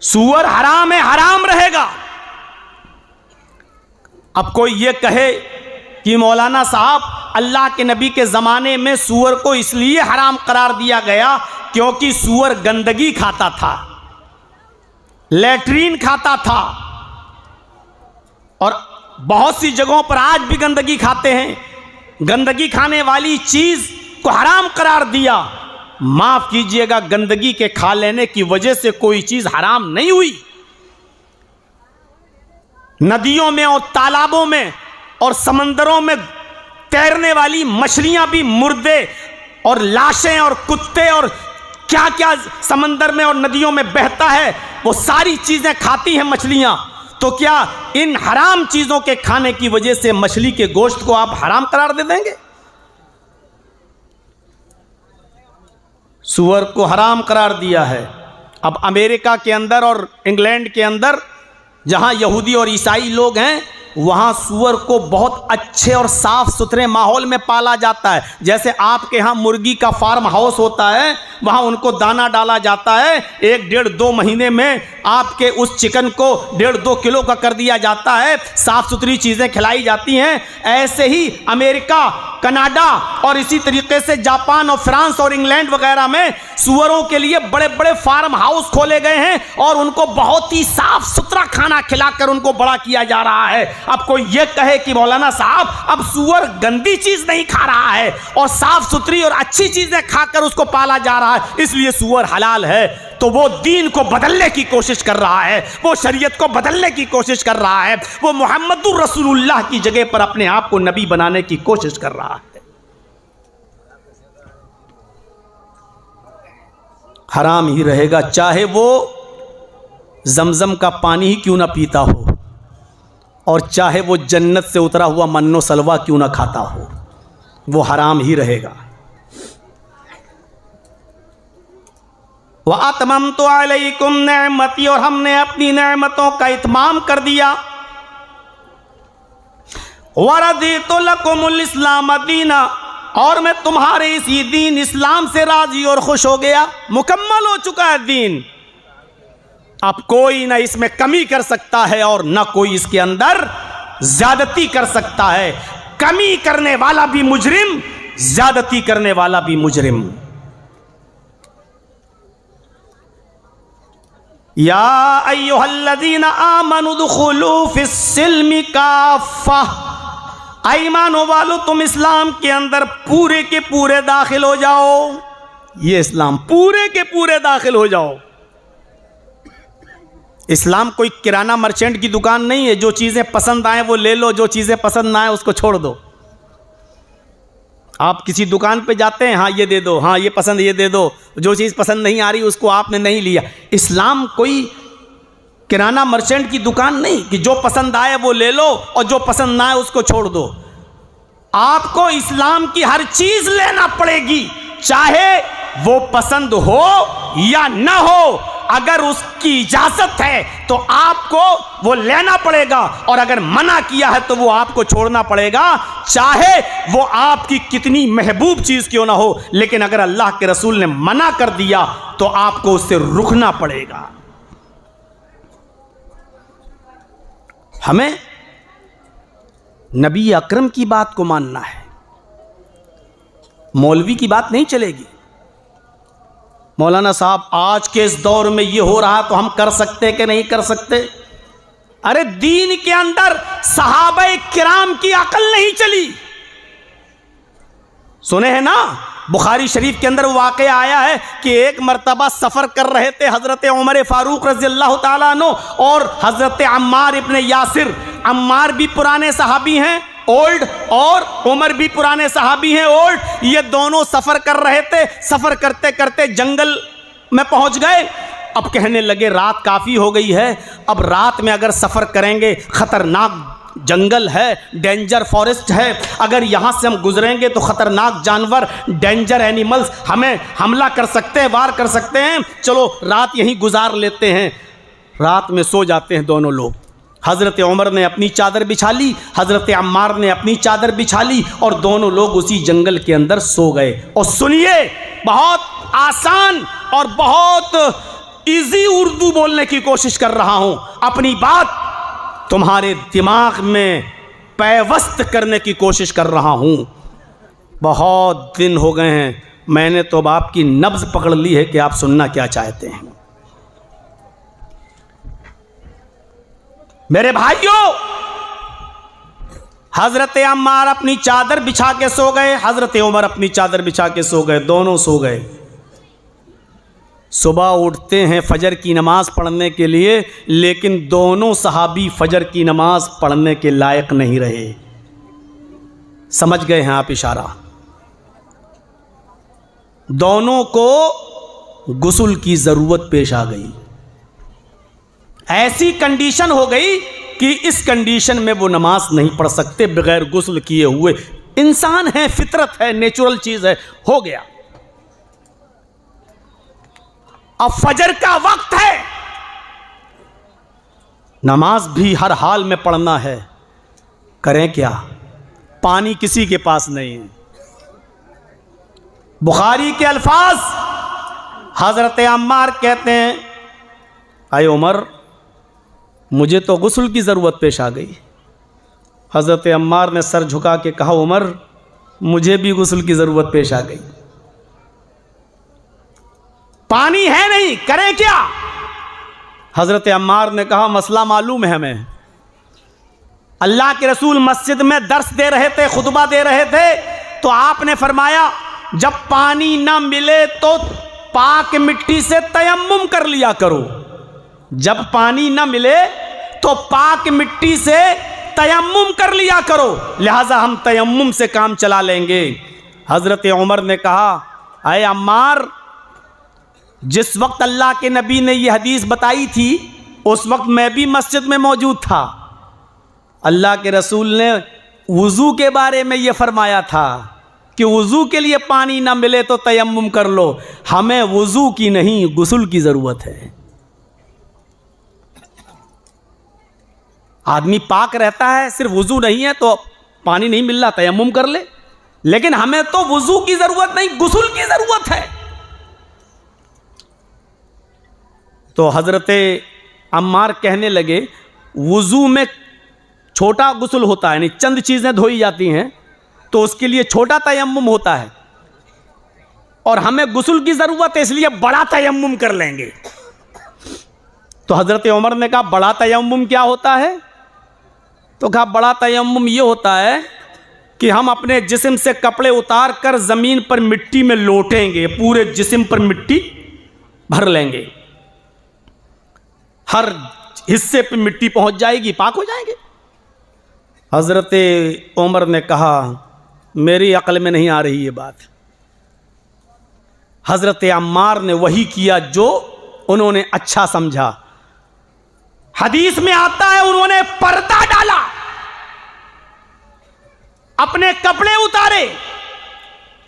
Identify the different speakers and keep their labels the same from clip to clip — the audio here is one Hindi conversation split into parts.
Speaker 1: सूअर हराम है, हराम रहेगा। अब कोई ये कहे कि मौलाना साहब अल्लाह के नबी के ज़माने में सूअर को इसलिए हराम करार दिया गया क्योंकि सूअर गंदगी खाता था, लैट्रीन खाता था, और बहुत सी जगहों पर आज भी गंदगी खाते हैं। गंदगी खाने वाली चीज को हराम करार दिया। माफ कीजिएगा, गंदगी के खा लेने की वजह से कोई चीज हराम नहीं हुई। नदियों में और तालाबों में और समंदरों में तैरने वाली मछलियां भी मुर्दे और लाशें और कुत्ते और क्या क्या समंदर में और नदियों में बहता है, वो सारी चीजें खाती हैं मछलियां। तो क्या इन हराम चीजों के खाने की वजह से मछली के गोश्त को आप हराम करार दे देंगे? सूअर को हराम करार दिया है। अब अमेरिका के अंदर और इंग्लैंड के अंदर जहां यहूदी और ईसाई लोग हैं, वहां सूअर को बहुत अच्छे और साफ सुथरे माहौल में पाला जाता है। जैसे आपके यहाँ मुर्गी का फार्म हाउस होता है, वहां उनको दाना डाला जाता है, 1-1.5-2 महीने में आपके उस चिकन को 1.5-2 किलो का कर दिया जाता है, साफ सुथरी चीजें खिलाई जाती हैं। ऐसे ही अमेरिका, कनाडा और इसी तरीके से जापान और फ्रांस और इंग्लैंड वगैरह में सूअरों के लिए बड़े बड़े फार्म हाउस खोले गए हैं और उनको बहुत ही साफ सुथरा खाना खिलाकर उनको बड़ा किया जा रहा है। अब कोई ये कहे कि मौलाना साहब अब सूअर गंदी चीज नहीं खा रहा है और साफ सुथरी और अच्छी चीजें खाकर उसको पाला जा रहा है, इसलिए सूअर हलाल है, तो वो दीन को बदलने की कोशिश कर रहा है, वो शरीयत को बदलने की कोशिश कर रहा है, वो मुहम्मदुर रसूलुल्लाह की जगह पर अपने आप को नबी बनाने की कोशिश कर रहा है। हराम ही रहेगा, चाहे वो जमजम का पानी ही क्यों ना पीता हो और चाहे वो जन्नत से उतरा हुआ मन्नो सलवा क्यों ना खाता हो, वो हराम ही रहेगा। वह अतममतु अलैकुम नेमती, और हमने अपनी नेमतों का इत्माम कर दिया। वरदीतु लकुमुल इस्लाम दीना, और मैं तुम्हारे इसी दीन इस्लाम से राजी और खुश हो गया। मुकम्मल हो चुका है दीन, अब कोई ना इसमें कमी कर सकता है और ना कोई इसके अंदर ज्यादती कर सकता है। कमी करने वाला भी मुजरिम, ज्यादती करने वाला भी मुजरिम। या अय्युहल्लज़ीना आमनु दुखुलू फिस्सिल्मि काफ़ा, ईमानो वालो तुम इस्लाम के अंदर पूरे के पूरे दाखिल हो जाओ। ये इस्लाम पूरे के पूरे दाखिल हो जाओ। इस्लाम कोई किराना मर्चेंट की दुकान नहीं है, जो चीज़ें पसंद आए वो ले लो, जो चीज़ें पसंद ना आए उसको छोड़ दो। आप किसी दुकान पे जाते हैं, हाँ ये दे दो, हाँ ये पसंद ये दे दो, जो चीज़ पसंद नहीं आ रही उसको आपने नहीं लिया। इस्लाम कोई किराना मर्चेंट की दुकान नहीं कि जो पसंद आए वो ले लो और जो पसंद ना आए उसको छोड़ दो। आपको इस्लाम की हर चीज़ लेना पड़ेगी, चाहे वो पसंद हो या ना हो। अगर उसकी इजाजत है तो आपको वो लेना पड़ेगा, और अगर मना किया है तो वो आपको छोड़ना पड़ेगा, चाहे वो आपकी कितनी महबूब चीज क्यों ना हो। लेकिन अगर अल्लाह के रसूल ने मना कर दिया तो आपको उससे रुकना पड़ेगा। हमें नबी अकरम की बात को मानना है, मौलवी की बात नहीं चलेगी। मौलाना साहब आज के इस दौर में ये हो रहा तो हम कर सकते कि नहीं कर सकते? अरे दीन के अंदर सहाबा किराम की अकल नहीं चली। सुने हैं ना, बुखारी शरीफ के अंदर वाक़या आया है कि एक मर्तबा सफ़र कर रहे थे हज़रत उमर फ़ारूक रज़ियल्लाहु ताला अन्हु और हज़रत अम्मार इब्न यासिर। अम्मार भी पुराने सहाबी हैं ओल्ड, और उमर भी पुराने सहाबी हैं ओल्ड। ये दोनों सफ़र कर रहे थे। सफ़र करते करते जंगल में पहुंच गए। अब कहने लगे रात काफ़ी हो गई है, अब रात में अगर सफ़र करेंगे, ख़तरनाक जंगल है, डेंजर फॉरेस्ट है, अगर यहाँ से हम गुजरेंगे तो ख़तरनाक जानवर, डेंजर एनिमल्स हमें हमला कर सकते हैं, वार कर सकते हैं, चलो रात यहीं गुजार लेते हैं। रात में सो जाते हैं दोनों लोग। हज़रत उमर ने अपनी चादर बिछा ली, हज़रत अम्मार ने अपनी चादर बिछा ली, और दोनों लोग उसी जंगल के अंदर सो गए। और सुनिए, बहुत आसान और बहुत इजी उर्दू बोलने की कोशिश कर रहा हूं, अपनी बात तुम्हारे दिमाग में पैवस्त करने की कोशिश कर रहा हूं। बहुत दिन हो गए हैं, मैंने तो अब आपकी नब्ज पकड़ ली है कि आप सुनना क्या चाहते हैं। मेरे भाइयों, हजरत अम्मार अपनी चादर बिछा के सो गए, हजरत उमर अपनी चादर बिछा के सो गए, दोनों सो गए। सुबह उठते हैं फजर की नमाज पढ़ने के लिए, लेकिन दोनों सहाबी फजर की नमाज पढ़ने के लायक नहीं रहे। समझ गए हैं आप इशारा? दोनों को गुस्ल की जरूरत पेश आ गई। ऐसी कंडीशन हो गई कि इस कंडीशन में वो नमाज नहीं पढ़ सकते बगैर गुस्ल किए हुए। इंसान है, फितरत है, नेचुरल चीज है, हो गया। अब फजर का वक्त है, नमाज भी हर हाल में पढ़ना है, करें क्या? पानी किसी के पास नहीं है। बुखारी के अल्फाज, हजरत अम्मार कहते हैं, आए उमर, मुझे तो गुस्ल की ज़रूरत पेश आ गई। हज़रत अम्मार ने सर झुका के कहा, उमर, मुझे भी गुस्ल की ज़रूरत पेश आ गई, पानी है नहीं, करें क्या? हज़रत अम्मार ने कहा, मसला मालूम है हमें। अल्लाह के रसूल मस्जिद में दर्स दे रहे थे, खुतबा दे रहे थे, तो आपने फरमाया जब पानी ना मिले तो पाक मिट्टी से तयम्मुम कर लिया करो। जब पानी ना मिले तो पाक मिट्टी से तयम्मुम कर लिया करो, लिहाजा हम तयम्मुम से काम चला लेंगे। हज़रत उमर ने कहा, अय अम्मार, जिस वक्त अल्लाह के नबी ने यह हदीस बताई थी उस वक्त मैं भी मस्जिद में मौजूद था। अल्लाह के रसूल ने वुज़ू के बारे में यह फरमाया था कि वुज़ू के लिए पानी ना मिले तो तयम्मुम कर लो। हमें वुज़ू की नहीं, गुस्ल की ज़रूरत है। आदमी पाक रहता है, सिर्फ वुज़ू नहीं है तो पानी नहीं मिल रहा, तयम्मुम कर ले। लेकिन हमें तो वुज़ू की ज़रूरत नहीं, गुस्ल की ज़रूरत है। तो हज़रत अम्मार कहने लगे, वुज़ू में छोटा गुस्ल होता है, यानी चंद चीज़ें धोई जाती हैं, तो उसके लिए छोटा तयम्मुम होता है, और हमें गुस्ल की ज़रूरत है, इसलिए बड़ा तयम्मुम कर लेंगे। तो हज़रत उमर ने कहा, बड़ा तयम्मुम क्या होता है? तो कहा, बड़ा तयम्मुम ये होता है कि हम अपने जिस्म से कपड़े उतार कर ज़मीन पर मिट्टी में लोटेंगे, पूरे जिस्म पर मिट्टी भर लेंगे, हर हिस्से पे मिट्टी पहुंच जाएगी, पाक हो जाएंगे। हज़रत उमर ने कहा, मेरी अक्ल में नहीं आ रही ये बात। हज़रत अम्मार ने वही किया जो उन्होंने अच्छा समझा। हदीस में आता है, उन्होंने पर्दा डाला, अपने कपड़े उतारे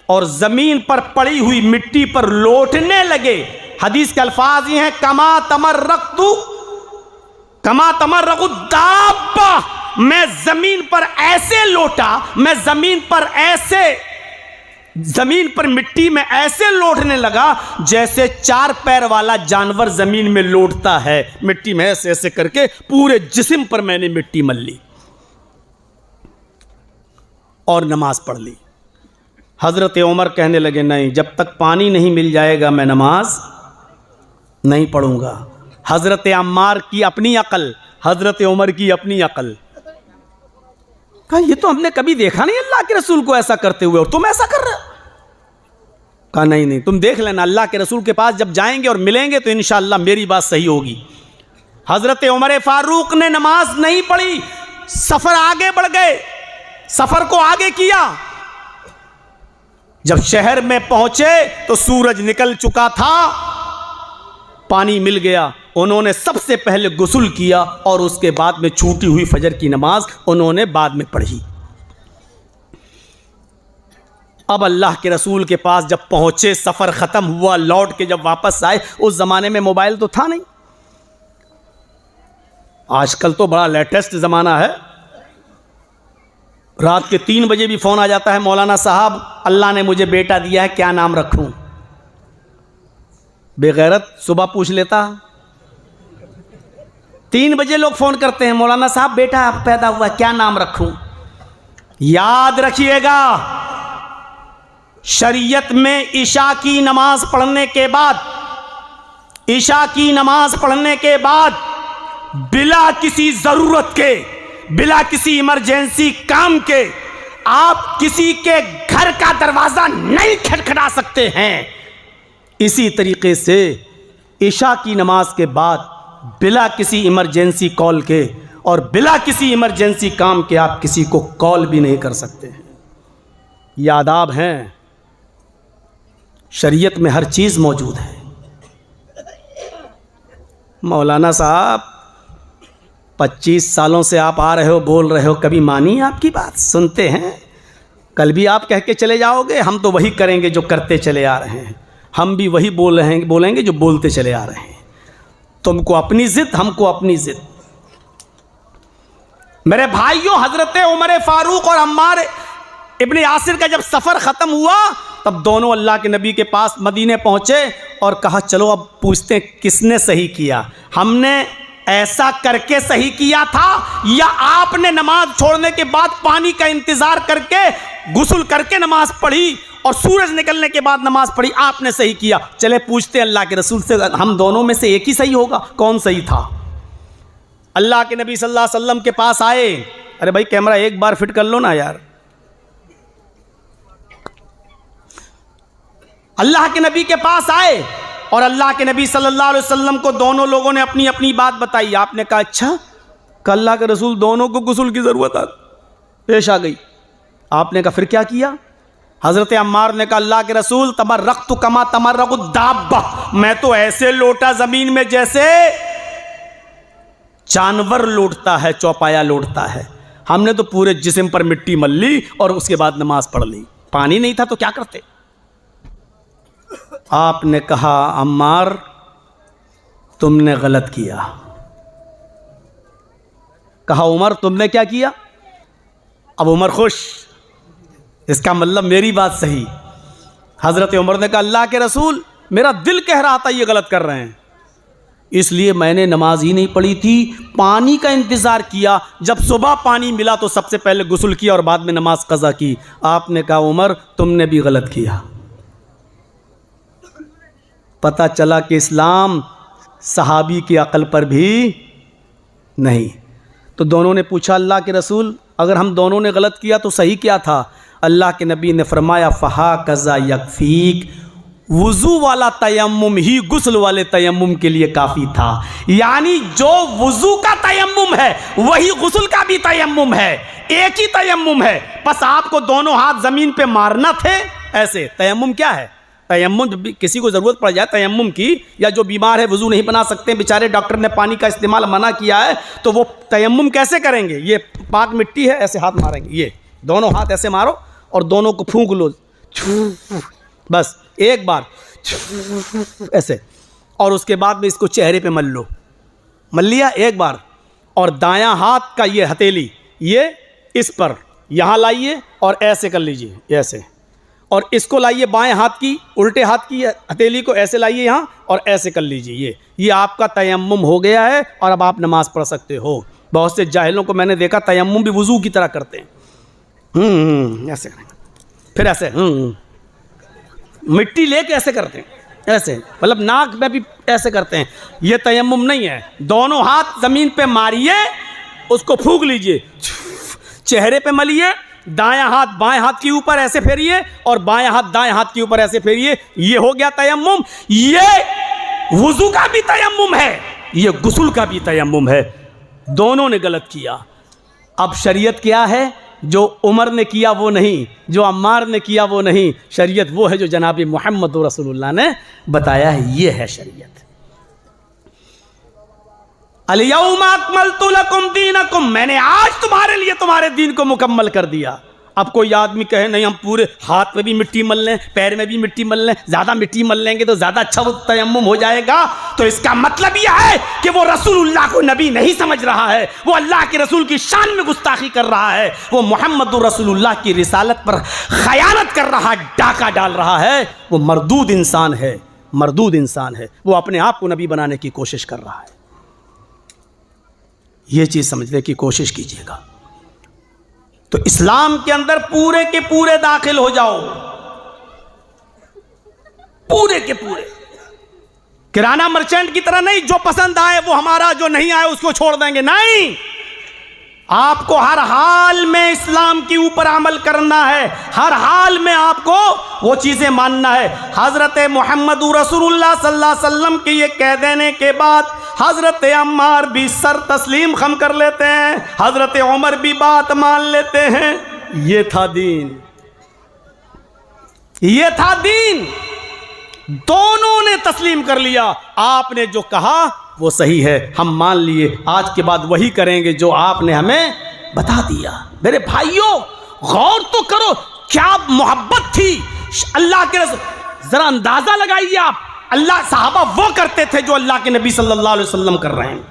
Speaker 1: और जमीन पर पड़ी हुई मिट्टी पर लोटने लगे। हदीस के अल्फाज ये हैं, कमा तमर्रकु दाब्बा, मैं जमीन पर ऐसे लोटा, मैं जमीन पर मिट्टी में ऐसे लोटने लगा जैसे चार पैर वाला जानवर जमीन में लोटता है। मिट्टी में ऐसे ऐसे करके पूरे जिस्म पर मैंने मिट्टी मल ली और नमाज पढ़ ली। हज़रत उमर कहने लगे, नहीं, जब तक पानी नहीं मिल जाएगा मैं नमाज नहीं पढ़ूंगा। हज़रत अम्मार की अपनी अकल, हज़रत उमर की अपनी अकल। कहा, ये तो हमने कभी देखा नहीं अल्लाह के रसूल को ऐसा करते हुए, और तुम ऐसा कर रहे हो। कहा, नहीं, तुम देख लेना, अल्लाह के रसूल के पास जब जाएंगे और मिलेंगे तो इंशाअल्लाह मेरी बात सही होगी। हज़रत उमर फारूक ने नमाज नहीं पढ़ी, सफ़र आगे बढ़ गए, सफ़र को आगे किया। जब शहर में पहुंचे तो सूरज निकल चुका था, पानी मिल गया। उन्होंने सबसे पहले गुस्ल किया और उसके बाद में छूटी हुई फजर की नमाज उन्होंने बाद में पढ़ी। अब अल्लाह के रसूल के पास जब पहुंचे, सफ़र ख़त्म हुआ, लौट के जब वापस आए, उस ज़माने में मोबाइल तो था नहीं, आजकल तो बड़ा लेटेस्ट ज़माना है। रात के 3 बजे भी फ़ोन आ जाता है, मौलाना साहब अल्लाह ने मुझे बेटा दिया है, क्या नाम रखूं? बेगैरत सुबह पूछ लेता। 3 बजे लोग फ़ोन करते हैं, मौलाना साहब बेटा पैदा हुआ, क्या नाम रखूं? याद रखिएगा, शरीयत में ईशा की नमाज पढ़ने के बाद, ईशा की नमाज पढ़ने के बाद बिला किसी ज़रूरत के, बिला किसी इमरजेंसी काम के आप किसी के घर का दरवाज़ा नहीं खटखटा सकते हैं। इसी तरीके से ईशा की नमाज के बाद बिला किसी इमरजेंसी कॉल के और बिला किसी इमरजेंसी काम के आप किसी को कॉल भी नहीं कर सकते हैं। ये आदाब हैं, शरीयत में हर चीज़ मौजूद है। मौलाना साहब 25 सालों से आप आ रहे हो, बोल रहे हो, कभी मानी आपकी बात? सुनते हैं, कल भी आप कह के चले जाओगे, हम तो वही करेंगे जो करते चले आ रहे हैं, हम भी वही बोलेंगे जो बोलते चले आ रहे हैं। तुमको अपनी ज़िद, हमको अपनी ज़िद। मेरे भाइयों, हज़रत उमर फारूक और अम्मार इब्न यासिर का जब सफ़र ख़त्म हुआ तब दोनों अल्लाह के नबी के पास मदीने पहुँचे और कहा चलो अब पूछते हैं किसने सही किया, हमने ऐसा करके सही किया था या आपने नमाज छोड़ने के बाद पानी का इंतज़ार करके गुस्ल करके नमाज पढ़ी और सूरज निकलने के बाद नमाज पढ़ी, आपने सही किया। चले पूछते हैं अल्लाह के रसूल से, हम दोनों में से एक ही सही होगा, कौन सही था? अल्लाह के नबी सल्लल्लाहु अलैहि वसल्लम के पास आए। अरे भाई कैमरा एक बार फिट कर लो ना यार। अल्लाह के नबी के पास आए और अल्लाह के नबी सल्लल्लाहु अलैहि वसल्लम को दोनों लोगों ने अपनी अपनी बात बताई। आपने कहा अच्छा, अल्लाह के रसूल दोनों को गुस्ल की ज़रूरत पेश आ गई। आपने कहा फिर क्या किया? हज़रत अम्मार ने कहा अल्लाह के रसूल तमर्रक़्तु कमा तमर्रक़ु दाब्बा, मैं तो ऐसे लौटा ज़मीन में जैसे जानवर लौटता है, चौपाया लौटता है। हमने तो पूरे जिस्म पर मिट्टी मल ली और उसके बाद नमाज पढ़ ली। पानी नहीं था तो क्या करते? आपने कहा अम्मार तुमने गलत किया। कहा उमर तुमने क्या किया? अब उमर खुश, इसका मतलब मेरी बात सही। हज़रत उमर ने कहा अल्लाह के रसूल मेरा दिल कह रहा था ये गलत कर रहे हैं, इसलिए मैंने नमाज ही नहीं पढ़ी थी, पानी का इंतज़ार किया। जब सुबह पानी मिला तो सबसे पहले गुस्ल किया और बाद में नमाज क़ज़ा की। आपने कहा उमर तुमने भी गलत किया। पता चला कि इस्लाम सहाबी की अक़ल पर भी नहीं। तो दोनों ने पूछा अल्लाह के रसूल अगर हम दोनों ने गलत किया तो सही क्या था? अल्लाह के नबी ने फरमाया फ़हा कज़ा यकफ़ीक, वुज़ू वाला तयम्मुम ही गुस्ल वाले तयम्मुम के लिए काफ़ी था। यानी जो वुज़ू का तयम्मुम है वही गुस्ल का भी तयम्मुम है, एक ही तयम्मुम है, बस आपको दोनों हाथ ज़मीन पे मारना थे ऐसे। तयम्मुम क्या है? तयम्मुम जब भी किसी को ज़रूरत पड़ जाए तयम्मुम की, या जो बीमार है वुज़ू नहीं बना सकते बेचारे, डॉक्टर ने पानी का इस्तेमाल मना किया है, तो वो तयम्मुम कैसे करेंगे? ये पाक मिट्टी है, ऐसे हाथ मारेंगे, ये दोनों हाथ ऐसे मारो और दोनों को फूंक लो, बस एक बार ऐसे, और उसके बाद में इसको चेहरे पे मल लो। मल लिया एक बार, और दायां हाथ का ये हथेली ये इस पर यहाँ लाइए और ऐसे कर लीजिए, ऐसे, और इसको लाइए बाएं हाथ की, उल्टे हाथ की हथेली को ऐसे लाइए यहाँ और ऐसे कर लीजिए। ये आपका तयम्मुम हो गया है और अब आप नमाज पढ़ सकते हो। बहुत से जाहिलों को मैंने देखा तयम्मुम भी वुज़ू की तरह करते हैं, ऐसे करेंगे, फिर ऐसे मिट्टी लेके ऐसे करते हैं, ऐसे, मतलब नाक में भी ऐसे करते हैं। ये तयम्मुम नहीं है। दोनों हाथ ज़मीन पे मारिए, उसको फूंक लीजिए, चेहरे पे मलिए, दायां हाथ बाएं हाथ के ऊपर ऐसे फेरिए और बाएं हाथ दाएं हाथ के ऊपर ऐसे फेरिए। ये हो गया तयम्मुम। ये वुज़ू का भी तयम्मुम है, ये गुस्ल का भी तयम्मुम है। दोनों ने गलत किया। अब शरीयत क्या है? जो उमर ने किया वो नहीं, जो अम्मार ने किया वो नहीं। शरीयत वो है जो जनाब मोहम्मद रसूलुल्लाह ने बताया है, ये है शरीयत। अल-यौम अकमलतु लकुम दीनकुम, मैंने आज तुम्हारे लिए तुम्हारे दीन को मुकम्मल कर दिया। अब कोई आदमी कहे नहीं हम पूरे हाथ में भी मिट्टी मल लें, पैर में भी मिट्टी मल लें, ज़्यादा मिट्टी मल लेंगे तो ज़्यादा अच्छा वो तयम्मुम हो जाएगा, तो इसका मतलब यह है कि वो रसूलुल्लाह को नबी नहीं समझ रहा है, वो अल्लाह के रसूल की शान में गुस्ताखी कर रहा है, वो मोहम्मद रसूलुल्लाह की रिसालत पर खयानत कर रहा है, डाका डाल रहा है, वो मरदूद इंसान है। मरदूद इंसान है, वो अपने आप को नबी बनाने की कोशिश कर रहा है। ये चीज़ समझने की कोशिश कीजिएगा। तो इस्लाम के अंदर पूरे के पूरे दाखिल हो जाओ, पूरे के पूरे। किराना मर्चेंट की तरह नहीं, जो पसंद आए वो हमारा, जो नहीं आए उसको छोड़ देंगे, नहीं। आपको हर हाल में इस्लाम के ऊपर अमल करना है, हर हाल में आपको वो चीजें मानना है। हजरत मोहम्मद रसूलुल्लाह सल्लल्लाहु अलैहि वसल्लम के ये कह देने के बाद हजरत अम्मार भी सर तस्लीम खम कर लेते हैं, हजरत उमर भी बात मान लेते हैं। ये था दीन, ये था दीन। दोनों ने तस्लीम कर लिया। आपने जो कहा वो सही है, हम मान लिए, आज के बाद वही करेंगे जो आपने हमें बता दिया। मेरे भाइयों, गौर तो करो, क्या मोहब्बत थी अल्लाह के रसूल। जरा अंदाजा लगाइए आप, अल्लाह सहाबा वो करते थे जो अल्लाह के नबी सल्लल्लाहु अलैहि वसल्लम कर रहे हैं।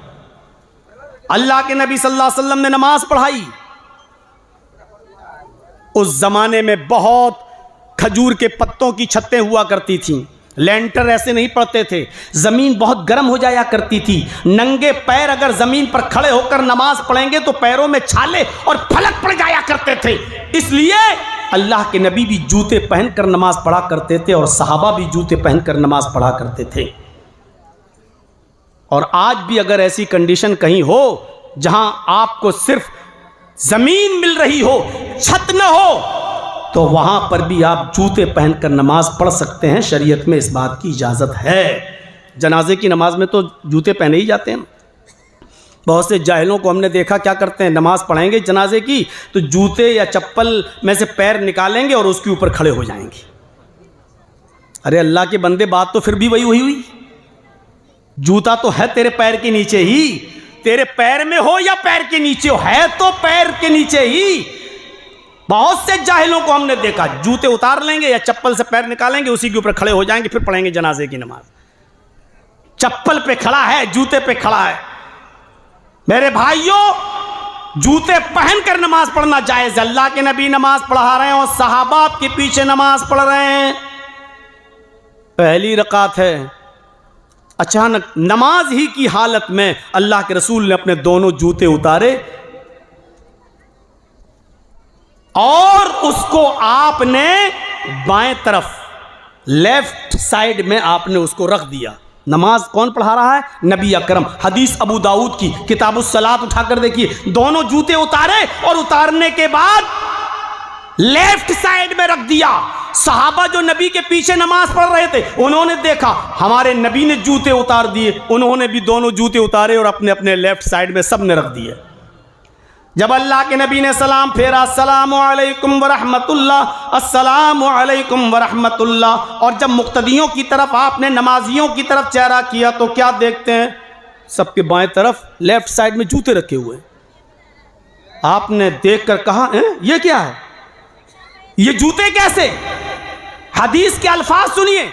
Speaker 1: अल्लाह के नबी सल्लल्लाहु अलैहि वसल्लम ने नमाज पढ़ाई। उस जमाने में बहुत खजूर के पत्तों की छतें हुआ करती थीं, लेंटर ऐसे नहीं पड़ते थे, जमीन बहुत गर्म हो जाया करती थी। नंगे पैर अगर जमीन पर खड़े होकर नमाज पढ़ेंगे तो पैरों में छाले और फलक पड़ जाया करते थे। इसलिए अल्लाह के नबी भी जूते पहनकर नमाज पढ़ा करते थे और सहाबा भी जूते पहनकर नमाज पढ़ा करते थे। और आज भी अगर ऐसी कंडीशन कहीं हो जहां आपको सिर्फ जमीन मिल रही हो, छत न हो, तो वहां पर भी आप जूते पहनकर नमाज पढ़ सकते हैं। शरीयत में इस बात की इजाज़त है। जनाजे की नमाज में तो जूते पहने ही जाते हैं। बहुत से जाहिलों को हमने देखा क्या करते हैं, नमाज पढ़ेंगे जनाजे की तो जूते या चप्पल में से पैर निकालेंगे और उसके ऊपर खड़े हो जाएंगे। अरे अल्लाह के बंदे, बात तो फिर भी वही हुई। जूता तो है तेरे पैर के नीचे ही, तेरे पैर में हो या पैर के नीचे हो, है तो पैर के नीचे ही। बहुत से जाहिलों को हमने देखा, जूते उतार लेंगे या चप्पल से पैर निकालेंगे, उसी के ऊपर खड़े हो जाएंगे, फिर पढ़ेंगे जनाजे की नमाज। चप्पल पे खड़ा है, जूते पे खड़ा है। मेरे भाइयों, जूते पहनकर नमाज पढ़ना जायज। अल्लाह के नबी नमाज पढ़ा रहे हैं और सहाबा के पीछे नमाज पढ़ रहे हैं। पहली रकात है, अचानक नमाज ही की हालत में अल्लाह के रसूल ने अपने दोनों जूते उतारे और उसको आपने बाएं तरफ, लेफ्ट साइड में आपने उसको रख दिया। नमाज कौन पढ़ा रहा है? नबी अकरम। हदीस अबू दाऊद की किताबुस सलात उठाकर देखिए, दोनों जूते उतारे और उतारने के बाद लेफ्ट साइड में रख दिया। सहाबा जो नबी के पीछे नमाज पढ़ रहे थे, उन्होंने देखा हमारे नबी ने जूते उतार दिए, उन्होंने भी दोनों जूते उतारे और अपने अपने लेफ्ट साइड में सब ने रख दिए। जब अल्लाह के नबी ने सलाम फेरा, अस्सलामु अलैकुम व रहमतुल्लाह, अस्सलामु अलैकुम व रहमतुल्लाह, और जब मुक्तदियों की तरफ आपने नमाजियों की तरफ चेहरा किया तो क्या देखते हैं? सबके बाएं तरफ लेफ्ट साइड में जूते रखे हुए। आपने देखकर कहा, ये क्या है? ये जूते कैसे? हदीस के अल्फाज सुनिए,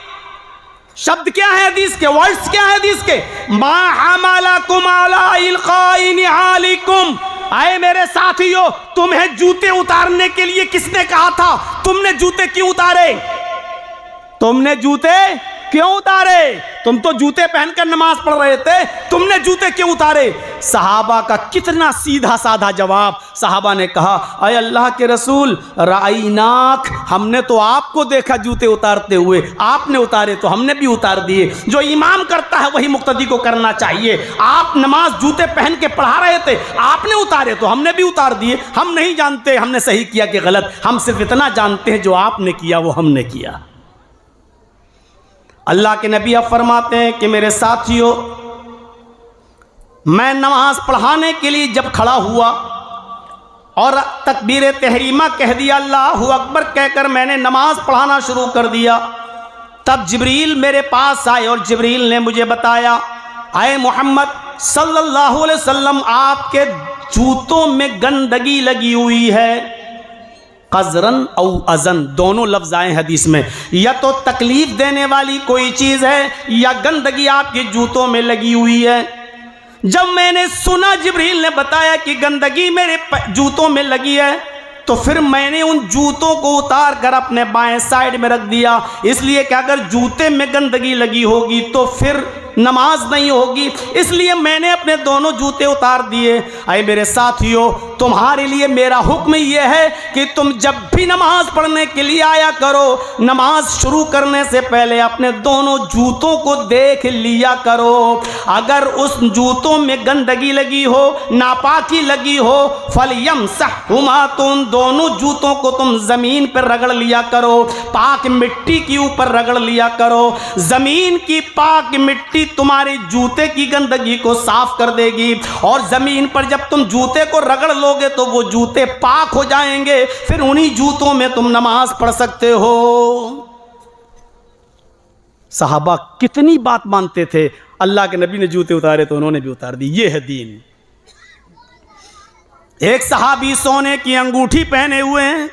Speaker 1: शब्द क्या है हदीस के, वर्ड्स क्या है हदीस के। मा हमालकुम अला इल्काई निआलिकुम, आए मेरे साथियों, तुम्हें जूते उतारने के लिए किसने कहा था? तुमने जूते क्यों उतारे? तुमने जूते क्यों उतारे? तुम तो जूते पहनकर नमाज पढ़ रहे थे, तुमने जूते क्यों उतारे? सहाबा का कितना सीधा साधा जवाब। सहाबा ने कहा, अय अल्लाह के रसूल, राईनाक, हमने तो आपको देखा जूते उतारते हुए, आपने उतारे तो हमने भी उतार दिए। जो इमाम करता है वही मुक्तदी को करना चाहिए। आप नमाज जूते पहन के पढ़ा रहे थे, आपने उतारे तो हमने भी उतार दिए। हम नहीं जानते हमने सही किया कि गलत, हम सिर्फ इतना जानते हैं जो आपने किया वो हमने किया। अल्लाह के नबी अब फरमाते हैं कि मेरे साथियों, मैं नमाज पढ़ाने के लिए जब खड़ा हुआ और तकबीर तहरीमा कह दिया, अल्लाहु अकबर कहकर मैंने नमाज पढ़ाना शुरू कर दिया, तब जिब्रील मेरे पास आए और जिब्रील ने मुझे बताया, आए मोहम्मद सल्लल्लाहु अलैहि वसल्लम, आपके जूतों में गंदगी लगी हुई है। कज़रन और अज़न दोनों लफ्ज़ आए हदीस में, या तो तकलीफ देने वाली कोई चीज़ है या गंदगी आपके जूतों में लगी हुई है। जब मैंने सुना जिब्रील ने बताया कि गंदगी मेरे जूतों में लगी है, तो फिर मैंने उन जूतों को उतार कर अपने बाएं साइड में रख दिया, इसलिए कि अगर जूते में गंदगी लगी होगी तो फिर नमाज नहीं होगी, इसलिए मैंने अपने दोनों जूते उतार दिए। अरे मेरे साथियों, तुम्हारे लिए मेरा हुक्म यह है कि तुम जब भी नमाज पढ़ने के लिए आया करो, नमाज शुरू करने से पहले अपने दोनों जूतों को देख लिया करो। अगर उस जूतों में गंदगी लगी हो, नापाकी लगी हो, फलयमसहुमा, तो उन दोनों जूतों को तुम जमीन पर रगड़ लिया करो, पाक मिट्टी के ऊपर रगड़ लिया करो। जमीन की पाक मिट्टी तुम्हारे जूते की गंदगी को साफ कर देगी, और जमीन पर जब तुम जूते को रगड़ लोगे तो वो जूते पाक हो जाएंगे, फिर उन्हीं जूतों में तुम नमाज पढ़ सकते हो। सहाबा कितनी बात मानते थे। अल्लाह के नबी ने जूते उतारे तो उन्होंने भी उतार दी। ये है दीन। एक सहाबी सोने की अंगूठी पहने हुए हैं,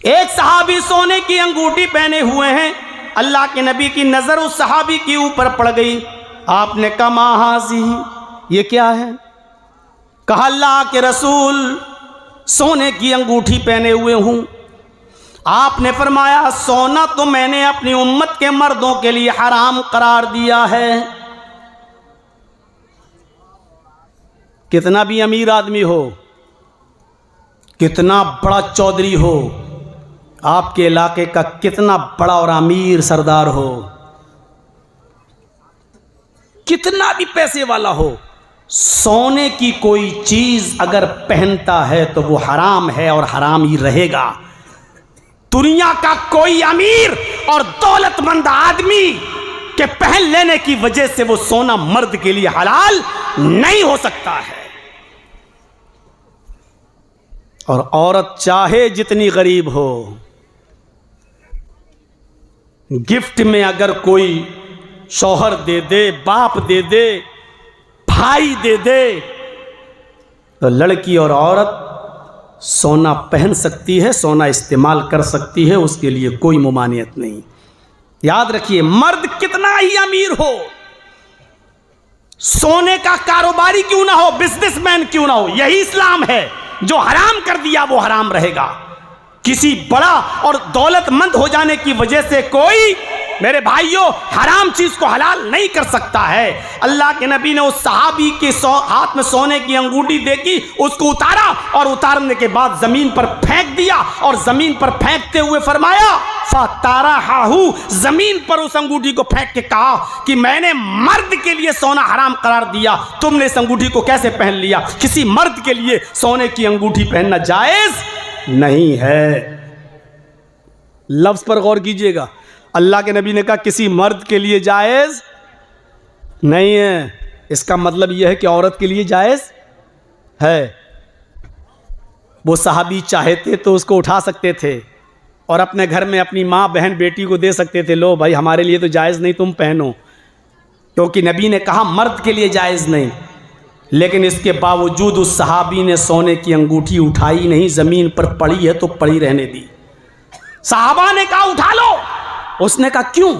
Speaker 1: एक सहाबी सोने की अंगूठी पहने हुए हैं। अल्लाह के नबी की नजर उस सहाबी के ऊपर पड़ गई। आपने कहा मा हाज़ी, ये क्या है? कहा अल्लाह के रसूल सोने की अंगूठी पहने हुए हूं। आपने फरमाया सोना तो मैंने अपनी उम्मत के मर्दों के लिए हराम करार दिया है। कितना भी अमीर आदमी हो, कितना बड़ा चौधरी हो, आपके इलाके का कितना बड़ा और अमीर सरदार हो, कितना भी पैसे वाला हो, सोने की कोई चीज अगर पहनता है तो वो हराम है और हराम ही रहेगा। दुनिया का कोई अमीर और दौलतमंद आदमी के पहन लेने की वजह से वो सोना मर्द के लिए हलाल नहीं हो सकता है। और औरत चाहे जितनी गरीब हो, गिफ्ट में अगर कोई शौहर दे दे, बाप दे दे, भाई दे दे, तो लड़की और औरत सोना पहन सकती है, सोना इस्तेमाल कर सकती है, उसके लिए कोई मुमानियत नहीं। याद रखिए, मर्द कितना ही अमीर हो, सोने का कारोबारी क्यों ना हो, बिजनेसमैन क्यों ना हो, यही इस्लाम है। जो हराम कर दिया वो हराम रहेगा। किसी बड़ा और दौलतमंद हो जाने की वजह से कोई, मेरे भाइयों, हराम चीज को हलाल नहीं कर सकता है। अल्लाह के नबी ने उस सहाबी के हाथ में सोने की अंगूठी देखी, उसको उतारा और उतारने के बाद जमीन पर फेंक दिया, और जमीन पर फेंकते हुए फरमाया फतारहाहु, जमीन पर उस अंगूठी को फेंक के कहा कि मैंने मर्द के लिए सोना हराम करार दिया, तुमने इस अंगूठी को कैसे पहन लिया? किसी मर्द के लिए सोने की अंगूठी पहनना जायज नहीं है। लफ्ज पर गौर कीजिएगा, अल्लाह के नबी ने कहा किसी मर्द के लिए जायज नहीं है, इसका मतलब यह है कि औरत के लिए जायज है। वो सहाबी चाहते तो उसको उठा सकते थे और अपने घर में अपनी माँ, बहन, बेटी को दे सकते थे, लो भाई हमारे लिए तो जायज़ नहीं, तुम पहनो, क्योंकि नबी ने कहा मर्द के लिए जायज़ नहीं। लेकिन इसके बावजूद उस सहाबी ने सोने की अंगूठी उठाई नहीं, ज़मीन पर पड़ी है तो पड़ी रहने दी। सहाबा ने कहा उठा लो, उसने कहा क्यों?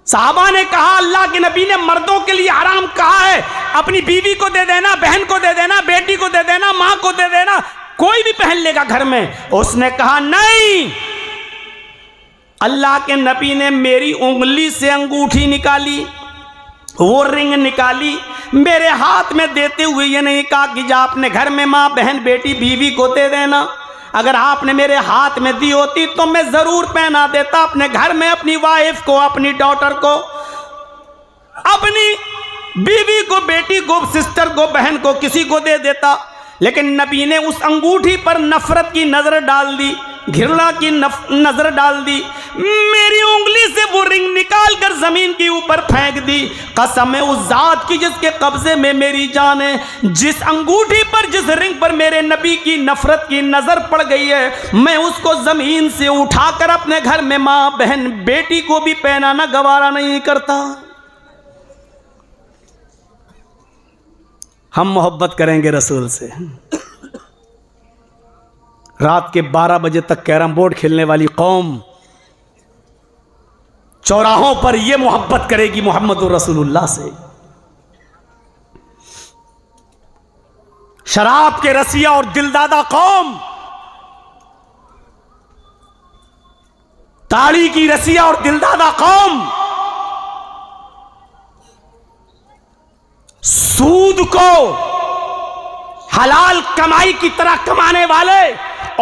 Speaker 1: सहाबा ने कहा अल्लाह के नबी ने मर्दों के लिए हराम कहा है, अपनी बीवी को दे देना, बहन को दे देना, बेटी को दे देना, माँ को दे देना, कोई भी पहन लेगा घर में। उसने कहा नहीं, अल्लाह के नबी ने मेरी उंगली से अंगूठी निकाली, वो रिंग निकाली, मेरे हाथ में देते हुए ये नहीं कहा कि जा अपने घर में माँ, बहन, बेटी, बीवी को दे देना। अगर आपने मेरे हाथ में दी होती तो मैं जरूर पहना देता अपने घर में, अपनी वाइफ को, अपनी डॉटर को, अपनी बीवी को, बेटी को, सिस्टर को, बहन को, किसी को दे देता। लेकिन नबी ने उस अंगूठी पर नफरत की नजर डाल दी, घृणा की नजर डाल दी, मेरी उंगली से वो रिंग निकाल कर जमीन के ऊपर फेंक दी। कसम है उस जात की जिसके कब्जे में मेरी जान है, जिस अंगूठी पर, जिस रिंग पर मेरे नबी की नफरत की नजर पड़ गई है, मैं उसको जमीन से उठाकर अपने घर में माँ, बहन, बेटी को भी पहनाना गवारा नहीं करता। हम मोहब्बत करेंगे रसूल से। रात के 12 बजे तक कैरम बोर्ड खेलने वाली कौम चौराहों पर यह मोहब्बत करेगी मोहम्मद रसूलुल्लाह से। शराब के रसिया और दिलदादा कौम, ताड़ी की रसिया और दिलदादा कौम, सूद को हलाल कमाई की तरह कमाने वाले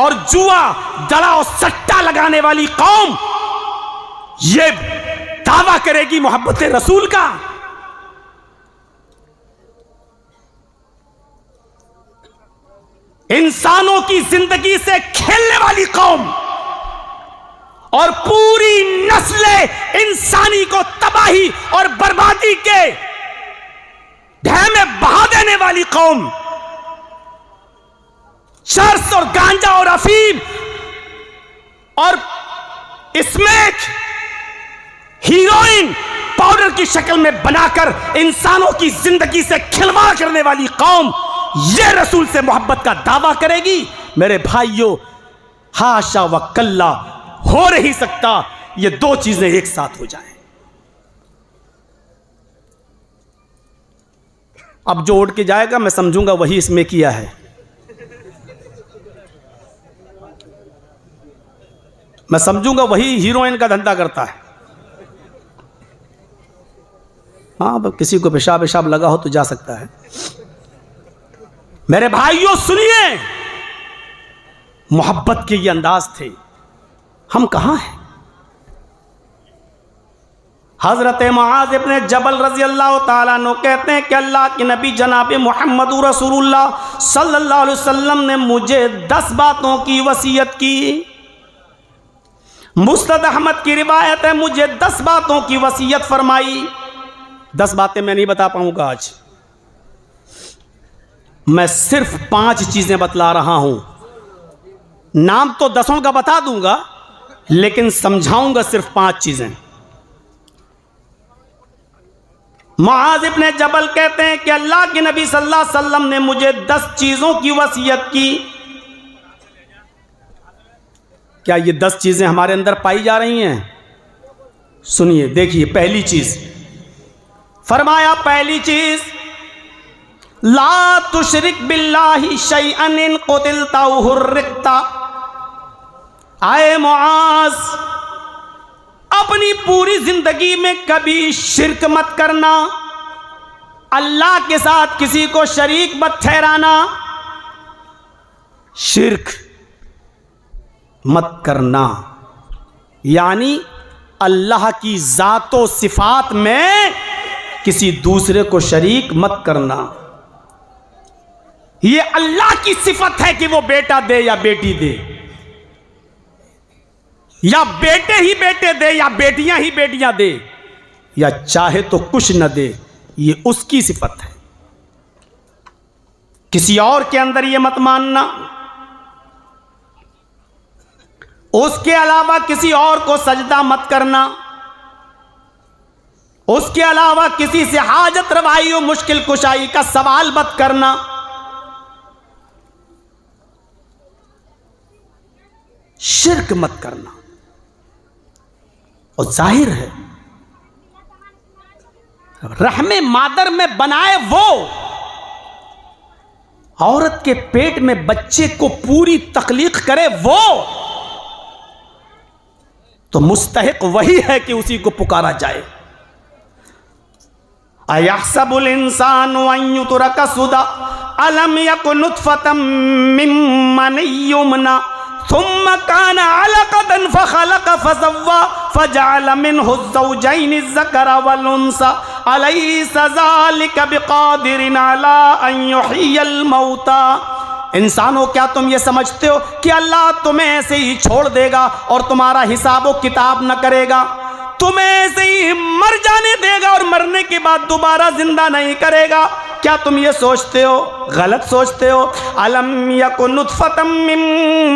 Speaker 1: और जुआ दड़ा और सट्टा लगाने वाली कौम ये दावा करेगी मोहब्बत रसूल का। इंसानों की जिंदगी से खेलने वाली कौम और पूरी नस्लें इंसानी को तबाही और बर्बादी के ढह में बहा देने वाली कौम, चर्स और गांजा और अफीम और स्मैक हीरोइन पाउडर की शक्ल में बनाकर इंसानों की जिंदगी से खिलवाड़ करने वाली कौम ये रसूल से मोहब्बत का दावा करेगी। मेरे भाइयों, हाशा व कल्ला, हो नहीं सकता ये दो चीजें एक साथ हो जाएं। अब जो उड़ के जाएगा मैं समझूंगा वही इसमें किया है। मैं समझूंगा वही हीरोइन का धंधा करता है। हाँ, अब किसी को पेशाब पेशाब लगा हो तो जा सकता है। मेरे भाइयों सुनिए, मोहब्बत के ये अंदाज थे। हम कहां हैं? हजरत मुआज इब्ने जबल रजी अल्लाह ताला अन्हु कहते हैं कि अल्लाह के नबी जनाब मोहम्मद रसूलुल्लाह सल्लल्लाहु अलैहि वसल्लम ने मुझे 10 बातों की वसीयत की। मुस्नद अहमद की रिवायत है, मुझे 10 बातों की वसीयत फरमाई। 10 बातें मैं नहीं बता पाऊंगा आज, मैं सिर्फ 5 चीजें बतला रहा हूं। नाम तो 10 का बता दूंगा लेकिन समझाऊंगा सिर्फ 5 चीजें। मुआज इब्ने जबल कहते हैं कि अल्लाह के नबी सल्लल्लाहु अलैहि वसल्लम ने मुझे 10 चीजों की वसीयत की। क्या ये 10 चीजें हमारे अंदर पाई जा रही हैं? सुनिए, देखिए, पहली चीज फरमाया, पहली चीज, ला तुशरिक बिल्लाहि शैअन इन कुतिलता व हुर्रिकता। आए मुआज, अपनी पूरी जिंदगी में कभी शिर्क मत करना, अल्लाह के साथ किसी को शरीक मत ठहराना, शिर्क मत करना, यानी अल्लाह की जातो सिफात में किसी दूसरे को शरीक मत करना। ये अल्लाह की सिफत है कि वो बेटा दे या बेटी दे, या बेटे ही बेटे दे या बेटियां ही बेटियां दे, या चाहे तो कुछ न दे, ये उसकी सिफत है। किसी और के अंदर ये मत मानना। उसके अलावा किसी और को सजदा मत करना, उसके अलावा किसी से हाजत रवाई और मुश्किल कुशाई का सवाल मत करना। शिर्क मत करना। और जाहिर है, रहमे मादर में बनाए वो, औरत के पेट में बच्चे को पूरी तकलीक करे वो, तो मुस्तहिक वही है कि उसी को पुकारा जाए। अयहसबुल इंसानु अन युतरका सुदा अलम यकुन नुतफतम मिन मनिय्यिन युमना सुम्मा काना अलकतन फखलक फसव्वा फजअल मिनहु ज़ौजैनि ज़करा वल उन्सा अलैसा ज़ालिका बिक़ादिरिन अला अन युह्यियल मौता। इंसानों, क्या तुम ये समझते हो कि अल्लाह तुम्हें ऐसे ही छोड़ देगा और तुम्हारा हिसाब व किताब न करेगा? तुम्हें ऐसे ही मर जाने देगा और मरने के बाद दोबारा जिंदा नहीं करेगा? क्या तुम ये सोचते हो? गलत सोचते हो। अलम यकुन नुतफतम मिन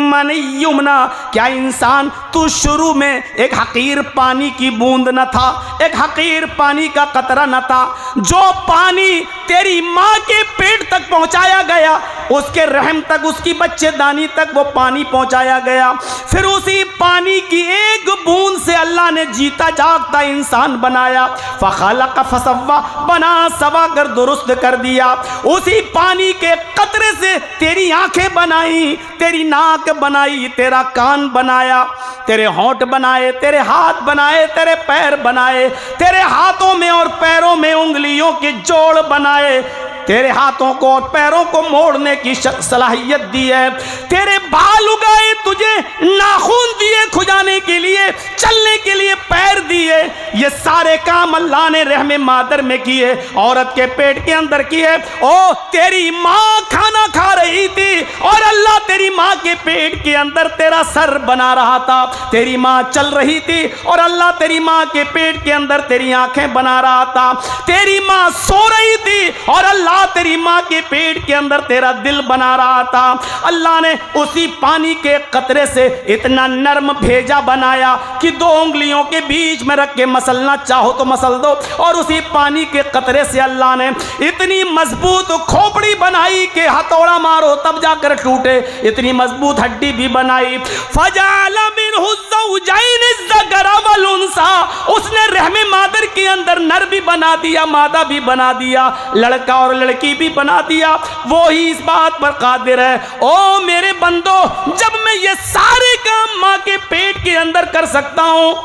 Speaker 1: मनिय्यिन युमना, क्या इंसान तू शुरू में एक हकीर पानी की बूंद न था, एक हकीर पानी का कतरा न था, जो पानी तेरी माँ के पेट तक पहुँचाया गया, उसके रहम तक, उसकी बच्चेदानी तक वो पानी पहुँचाया गया, फिर उसी पानी की एक बूंद से अल्लाह ने जीता जागता इंसान बनाया। फखलक फसव्वा, बना सवा कर दुरुस्त कर दिया। उसी पानी के कतरे से तेरी आंखें बनाई, तेरी नाक बनाई, तेरा कान बनाया, तेरे होंठ बनाए, तेरे हाथ बनाए, तेरे पैर बनाए, तेरे हाथों में और पैरों में उंगलियों के जोड़ बनाए, तेरे हाथों को और पैरों को मोड़ने की सलाहियत दी है, तेरे बाल उगाए, तुझे नाखून दिए खुजाने के लिए, चलने के लिए पैर दिए। ये सारे काम अल्लाह ने रहमे मादर में किए, औरत के पेट के अंदर किए। ओ तेरी माँ खाना खा रही थी और अल्लाह तेरी माँ के पेट के अंदर तेरा सर बना रहा था। तेरी माँ चल रही थी और अल्लाह तेरी माँ के पेट के अंदर तेरी आंखें बना रहा था। तेरी माँ सो रही थी और अल्लाह तेरी माँ के पेट के अंदर तेरा दिल बना रहा था। अल्लाह ने उसी पानी के कतरे से इतना नरम भेजा बनाया कि 2 उंगलियों के बीच में रख के मसलना चाहो तो मसल दो, और उसी पानी के कतरे से अल्लाह ने इतनी मजबूत खोपड़ी बनाई कि हथौड़ा मारो तब जाकर टूटे, इतनी मजबूत हड्डी भी बनाई। फजाल मिनहु ज़ौजैन ज़कर वल उन्सा, उसने रहमे मादर के अंदर नर भी बना दिया, मादा भी बना दिया, लड़का और लड़की भी बना दिया। वो ही इस बात पर कादिर है। ओ मेरे बंदो, जब मैं ये सारे काम माँ के पेट के अंदर कर सकता हूँ,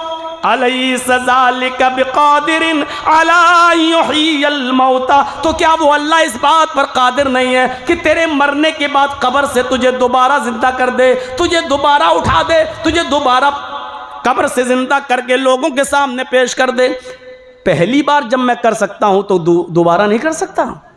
Speaker 1: अलैसा ज़ालिका बिक़ादिरिन अला युह्यिल मौता, तो क्या वो अल्लाह इस बात पर कादिर नहीं है कि तेरे मरने के बाद कब्र से तुझे दोबारा जिंदा कर दे, तुझे दोबारा उठा दे, तुझे दोबारा कब्र से जिंदा करके लोगों के सामने पेश कर दे। पहली बार जब मैं कर सकता हूं तो दोबारा नहीं कर सकता।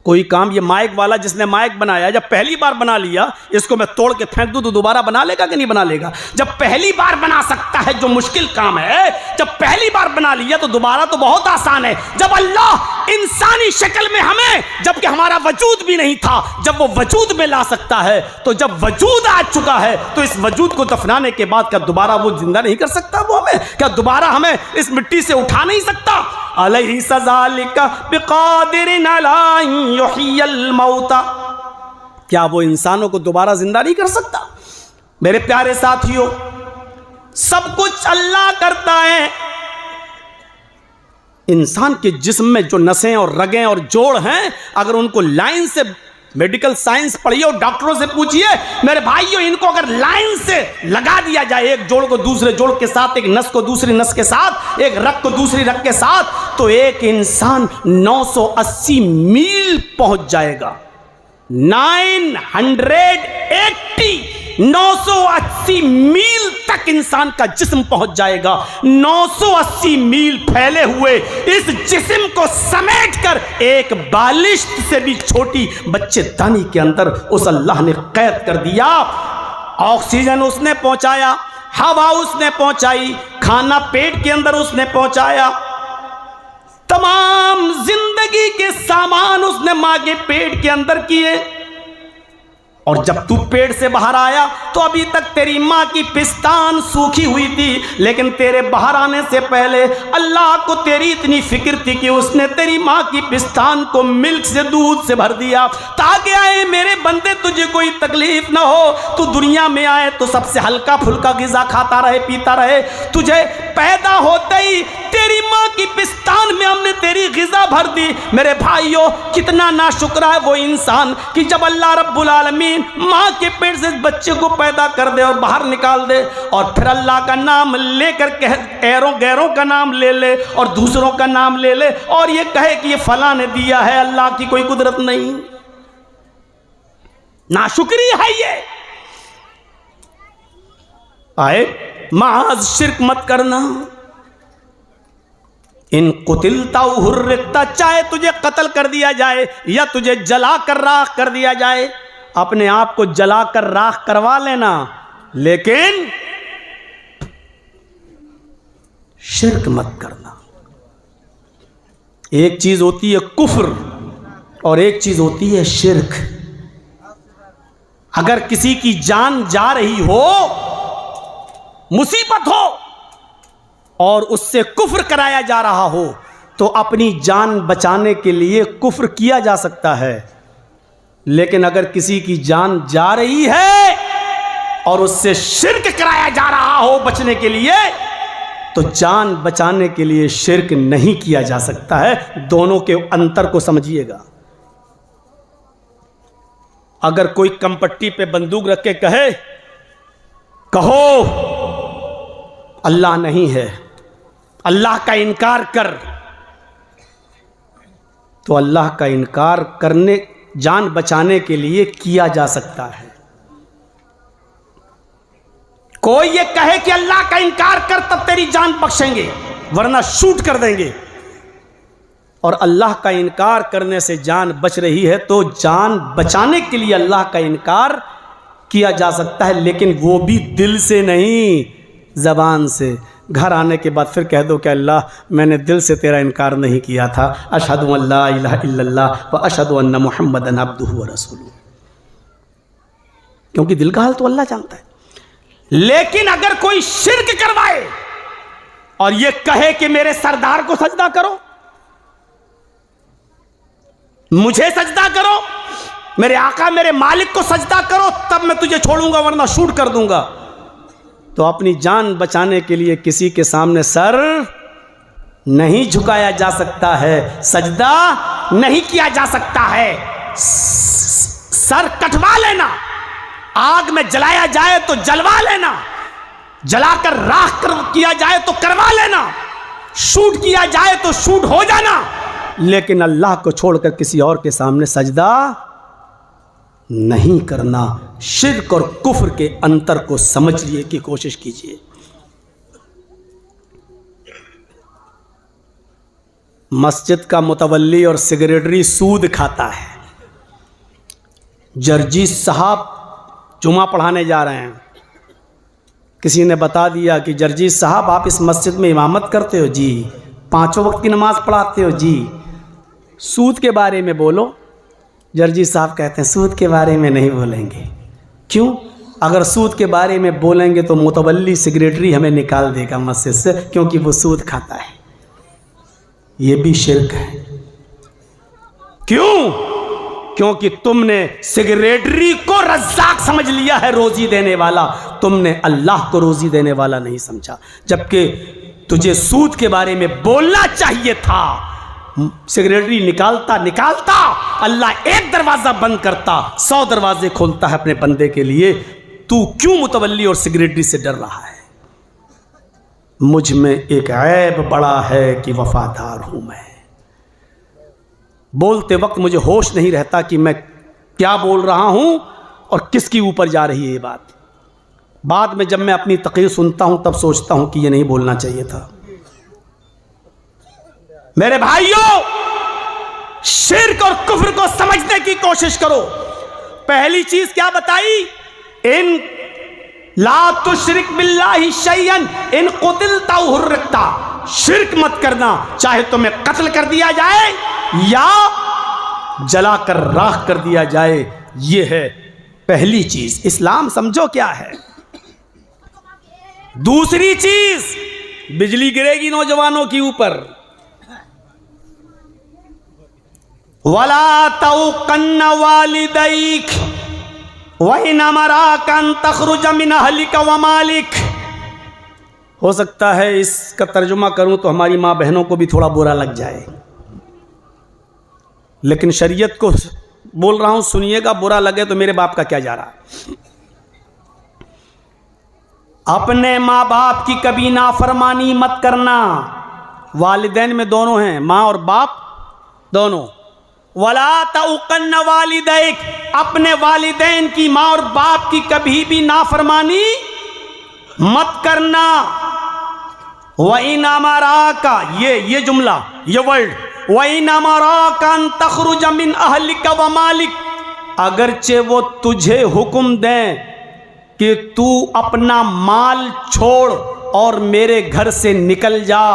Speaker 1: कोई काम, ये माइक वाला जिसने माइक बनाया, जब पहली बार बना लिया, इसको मैं तोड़ के फेंक दूं तो दोबारा बना लेगा कि नहीं बना लेगा? जब पहली बार बना सकता है, जो मुश्किल काम है, जब पहली बार बना लिया तो दोबारा तो बहुत आसान है। जब अल्लाह इंसानी शक्ल में हमें, जबकि हमारा वजूद भी नहीं था, जब वो वजूद में ला सकता है, तो जब वजूद आ चुका है तो इस वजूद को दफनाने के बाद क्या दोबारा वो जिंदा नहीं कर सकता? वो हमें क्या दोबारा हमें इस मिट्टी से उठा नहीं सकता? अलैसा ज़ालिका बिक़ादिरिन अला युह्यिल मौता, क्या वो इंसानों को दोबारा जिंदा नहीं कर सकता? मेरे प्यारे साथियों, सब कुछ अल्लाह करता है। इंसान के जिस्म में जो नसें और रगें और जोड़ हैं, अगर उनको लाइन से मेडिकल साइंस पढ़िए और डॉक्टरों से पूछिए, मेरे भाइयों, इनको अगर लाइन से लगा दिया जाए, एक जोड़ को दूसरे जोड़ के साथ, एक नस को दूसरी नस के साथ, एक रग को दूसरी रग के साथ, तो एक इंसान 980 मील पहुंच जाएगा। 980 मील तक इंसान का जिस्म पहुंच जाएगा। 980 मील फैले हुए इस जिस्म को समेटकर एक बालिश्त से भी छोटी बच्चेदानी के अंदर उस अल्लाह ने कैद कर दिया। ऑक्सीजन उसने पहुंचाया, हवा उसने पहुंचाई, खाना पेट के अंदर उसने पहुंचाया, तमाम जिंदगी के सामान उसने मां के पेट के अंदर किए। और जब तू पेट से बाहर आया तो अभी तक तेरी माँ की पिस्तान सूखी हुई थी, लेकिन तेरे बाहर आने से पहले अल्लाह को तेरी इतनी फिक्र थी कि उसने तेरी माँ की पिस्तान को मिल्क से, दूध से भर दिया, ताकि आए मेरे बंदे तुझे कोई तकलीफ ना हो, तू दुनिया में आए तो सबसे हल्का फुल्का ग़िज़ा खाता रहे, पीता रहे। तुझे पैदा होते ही तेरी माँ की पिस्तान में हमने तेरी ग़िज़ा भर दी। मेरे भाइयों, कितना नाशुक्र है वो इंसान कि जब अल्लाह रब्बुल आलमीन माँ के पेट से बच्चे को पैदा कर दे और बाहर निकाल दे, और फिर अल्लाह का नाम लेकर ऐरों गैरों का नाम ले ले और दूसरों का नाम ले ले और ये कहे कि ये फलां ने दिया है, अल्लाह की कोई कुदरत नहीं। नाशुक्री है ये। आए माज शिरक मत करना। इन कुतिलता हुर्रिकता, चाहे तुझे कत्ल कर दिया जाए या तुझे जला कर राख कर दिया जाए, अपने आप को जला कर राख करवा लेना, लेकिन शिरक मत करना। एक चीज होती है कुफ्र और एक चीज होती है शिरक। अगर किसी की जान जा रही हो, मुसीबत हो और उससे कुफ्र कराया जा रहा हो, तो अपनी जान बचाने के लिए कुफ्र किया जा सकता है। लेकिन अगर किसी की जान जा रही है और उससे शिर्क कराया जा रहा हो बचने के लिए, तो जान बचाने के लिए शिर्क नहीं किया जा सकता है। दोनों के अंतर को समझिएगा। अगर कोई कमपट्टी पे बंदूक रख के कहे, कहो अल्लाह नहीं है, अल्लाह का इनकार कर, तो अल्लाह का इनकार करने, जान बचाने के लिए किया जा सकता है। कोई ये कहे कि अल्लाह का इनकार कर तब तेरी जान बख्शेंगे वरना शूट कर देंगे, और अल्लाह का इनकार करने से जान बच रही है, तो जान बचाने के लिए अल्लाह का इनकार किया जा सकता है, लेकिन वो भी दिल से नहीं, ज़बान से। घर आने के बाद फिर कह दो कि अल्लाह मैंने दिल से तेरा इनकार नहीं किया था, अशहदु अल्ला इलाहा इल्लल्लाह व अशहदु अन्ना मुहम्मदन अब्दुहु व रसूलुहु, क्योंकि दिल का हाल तो अल्लाह जानता है। लेकिन अगर कोई शिर्क करवाए और ये कहे कि मेरे सरदार को सजदा करो, मुझे सजदा करो, मेरे आका मेरे मालिक को सजदा करो, तब मैं तुझे छोड़ूंगा वरना शूट कर दूंगा, तो अपनी जान बचाने के लिए किसी के सामने सर नहीं झुकाया जा सकता है, सजदा नहीं किया जा सकता है। सर कटवा लेना, आग में जलाया जाए तो जलवा लेना, जलाकर राख किया जाए तो करवा लेना, शूट किया जाए तो शूट हो जाना, लेकिन अल्लाह को छोड़कर किसी और के सामने सजदा नहीं करना। शिर्क और कुफ्र के अंतर को समझने की कोशिश कीजिए। मस्जिद का मुतवल्ली और सेक्रेटरी सूद खाता है। जर्जी साहब जुमा पढ़ाने जा रहे हैं, किसी ने बता दिया कि जर्जी साहब आप इस मस्जिद में इमामत करते हो जी, 5 वक्त की नमाज पढ़ाते हो जी, सूद के बारे में बोलो। जर्जी साहब कहते हैं सूद के बारे में नहीं बोलेंगे। क्यों? अगर सूद के बारे में बोलेंगे तो मुतवल्ली सेक्रेटरी हमें निकाल देगा मस्जिद से, क्योंकि वो सूद खाता है। ये भी शिर्क है। क्यों? क्योंकि तुमने सेक्रेटरी को रज़्ज़ाक समझ लिया है, रोजी देने वाला, तुमने अल्लाह को रोजी देने वाला नहीं समझा, जबकि तुझे सूद के बारे में बोलना चाहिए था। सेक्रेटरी निकालता, अल्लाह एक दरवाजा बंद करता, 100 दरवाजे खोलता है अपने बंदे के लिए। तू क्यों मुतवल्ली और सेक्रेटरी से डर रहा है? मुझ में एक ऐब बड़ा है कि वफादार हूं मैं। बोलते वक्त मुझे होश नहीं रहता कि मैं क्या बोल रहा हूं और किसके ऊपर जा रही है ये बात। बाद में जब मैं अपनी तक़रीर सुनता हूं तब सोचता हूं कि ये नहीं बोलना चाहिए था। मेरे भाइयों, शिर्क और कुफ्र को समझने की कोशिश करो। पहली चीज क्या बताई? इन ला तुश्रिक बिल्लाहि शैयन इन कुतिलता हुर्रिकता, शिर्क मत करना, चाहे तुम्हें कत्ल कर दिया जाए या जलाकर राख कर दिया जाए। यह है पहली चीज। इस्लाम समझो क्या है। दूसरी चीज, बिजली गिरेगी नौजवानों के ऊपर। वला तौकन्न वालिदैक वइन अमराका अन तखरुज मिन अहलिका व मालिक। हो सकता है इसका तर्जुमा करूं तो हमारी माँ बहनों को भी थोड़ा बुरा लग जाए, लेकिन शरीयत को बोल रहा हूं, सुनिएगा। बुरा लगे तो मेरे बाप का क्या जा रहा है। अपने माँ बाप की कभी नाफरमानी मत करना। वालिदैन में दोनों हैं, माँ और बाप दोनों। वला तउकन्न वालिदैक, अपने वालिदैन की, माँ और बाप की कभी भी नाफरमानी मत करना। वइन अमराका, ये जुमला, ये वर्ड, वइन अमराका अन तखरुज मिन अहलिका व मालिक, अगरचे वो तुझे हुक्म दें कि तू अपना माल छोड़ और मेरे घर से निकल जा,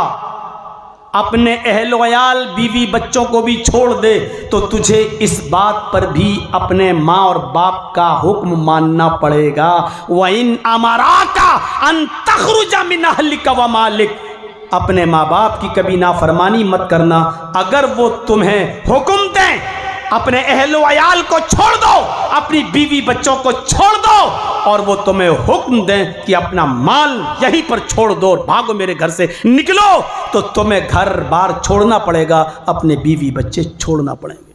Speaker 1: अपने अहल-वयाल बीवी बच्चों को भी छोड़ दे, तो तुझे इस बात पर भी अपने माँ और बाप का हुक्म मानना पड़ेगा। वइन अमराका अन तखरुज मिन अहलिका व मालिक, अपने माँ बाप की कभी नाफरमानी मत करना। अगर वो तुम्हें हुक्म दें अपने अहलो अयाल को छोड़ दो, अपनी बीवी बच्चों को छोड़ दो और वो तुम्हें हुक्म दें कि अपना माल यहीं पर छोड़ दो और भागो मेरे घर से निकलो, तो तुम्हें घर बार छोड़ना पड़ेगा, अपने बीवी बच्चे छोड़ना पड़ेंगे।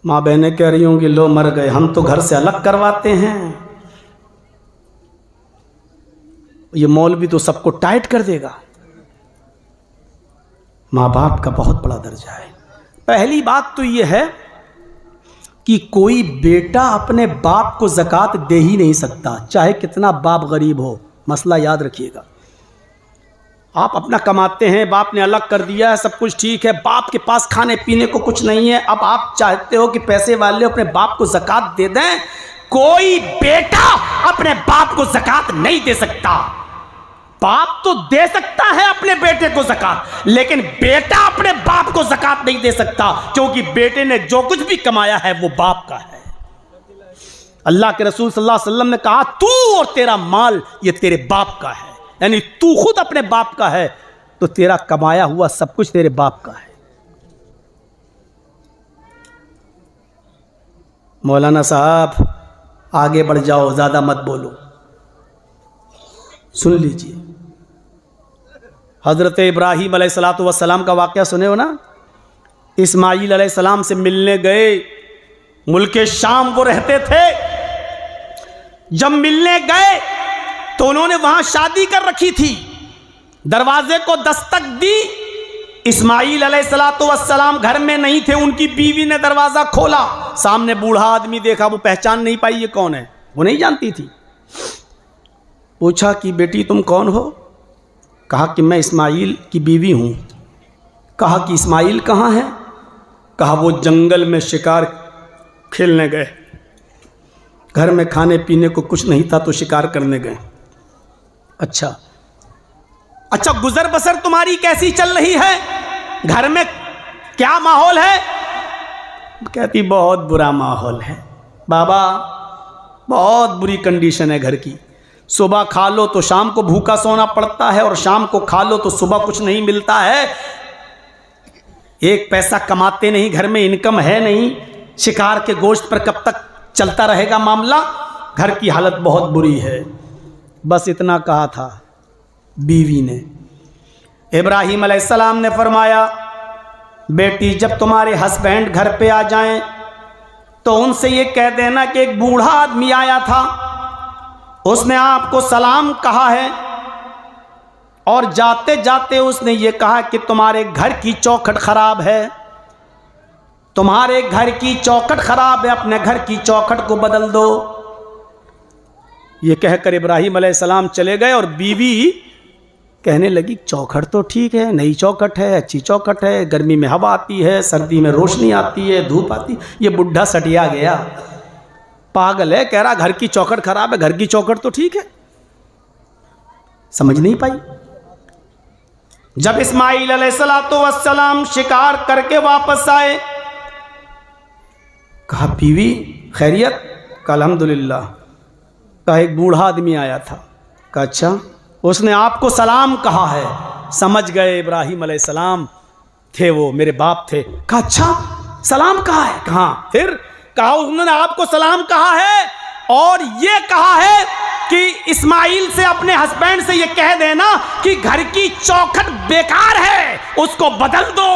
Speaker 1: माँ बहनें कह रही होंगी लो मर गए, हम तो घर से अलग करवाते हैं, ये मौलवी तो सबको टाइट कर देगा। माँ बाप का बहुत बड़ा दर्जा है। पहली बात तो ये है कि कोई बेटा अपने बाप को ज़कात दे ही नहीं सकता, चाहे कितना बाप गरीब हो। मसला याद रखिएगा। आप अपना कमाते हैं, बाप ने अलग कर दिया है, सब कुछ ठीक है, बाप के पास खाने पीने को कुछ नहीं है, अब आप चाहते हो कि पैसे वाले अपने बाप को ज़कात दे दें। कोई बेटा अपने बाप को ज़कात नहीं दे सकता। बाप तो दे सकता है अपने बेटे को ज़कात, लेकिन बेटा अपने बाप को ज़कात नहीं दे सकता, क्योंकि बेटे ने जो कुछ भी कमाया है वो बाप का है। अल्लाह के रसूल सल्लल्लाहु अलैहि वसल्लम ने कहा तू और तेरा माल ये तेरे बाप का है, यानी तू खुद अपने बाप का है तो तेरा कमाया हुआ सब कुछ तेरे बाप का है। मौलाना साहब आगे बढ़ जाओ, ज़्यादा मत बोलो, सुन लीजिए। हज़रत इब्राहीम अलैहिस्सलातु वस्सलाम का वाक़या सुने हो ना। इस्माईल अलैहिस्सलाम से मिलने गए, मुल्क शाम वो रहते थे। जब मिलने गए तो उन्होंने वहाँ शादी कर रखी थी। दरवाजे को दस्तक दी, इस्माईल अलैहिस्सलातु वस्सलाम घर में नहीं थे, उनकी बीवी ने दरवाज़ा खोला। सामने बूढ़ा आदमी देखा, वो पहचान नहीं पाई ये कौन है, वो नहीं जानती थी। पूछा कि बेटी तुम कौन हो? कहा कि मैं इस्माईल की बीवी हूँ। कहा कि इस्माईल कहाँ है? कहा वो जंगल में शिकार खेलने गए, घर में खाने पीने को कुछ नहीं था तो शिकार करने गए। अच्छा, गुजर बसर तुम्हारी कैसी चल रही है? घर में क्या माहौल है? कहती बहुत बुरा माहौल है बाबा, बहुत बुरी कंडीशन है घर की। सुबह खा लो तो शाम को भूखा सोना पड़ता है, और शाम को खा लो तो सुबह कुछ नहीं मिलता है। एक पैसा कमाते नहीं, घर में इनकम है नहीं, शिकार के गोश्त पर कब तक चलता रहेगा मामला? घर की हालत बहुत बुरी है। बस इतना कहा था बीवी ने। इब्राहीम अलैहिस्सलाम ने फरमाया बेटी जब तुम्हारे हस्बैंड घर पे आ जाएं तो उनसे ये कह देना कि एक बूढ़ा आदमी आया था, उसने आपको सलाम कहा है और जाते जाते उसने ये कहा कि तुम्हारे घर की चौखट खराब है, तुम्हारे घर की चौखट खराब है, अपने घर की चौखट को बदल दो। ये कहकर इब्राहीम अलैहिस्सलाम चले गए और बीवी कहने लगी चौखट तो ठीक है, नई चौखट है, अच्छी चौखट है, गर्मी में हवा आती है, सर्दी में रोशनी आती है, धूप आती। ये बुढ़ा सटिया गया, पागल है, कह रहा घर की चौखट खराब है, घर की चौखट तो ठीक है। समझ नहीं पाई। जब इस्माईल अलैहिस्सलातु वस्सलाम शिकार करके वापस आए, कहा बीवी खैरियत? कहा अल्हम्दुलिल्लाह। कहा एक बूढ़ा आदमी आया था। कहा अच्छा, उसने आपको सलाम कहा है। समझ गए इब्राहीम अलैहिस्सलाम थे, वो मेरे बाप थे। कहा अच्छा, सलाम कहा है? कहा फिर? कहा उन्होंने आपको सलाम कहा है और ये कहा है कि इस्माईल से, अपने हस्बैंड से ये कह देना कि घर की चौखट बेकार है, उसको बदल दो।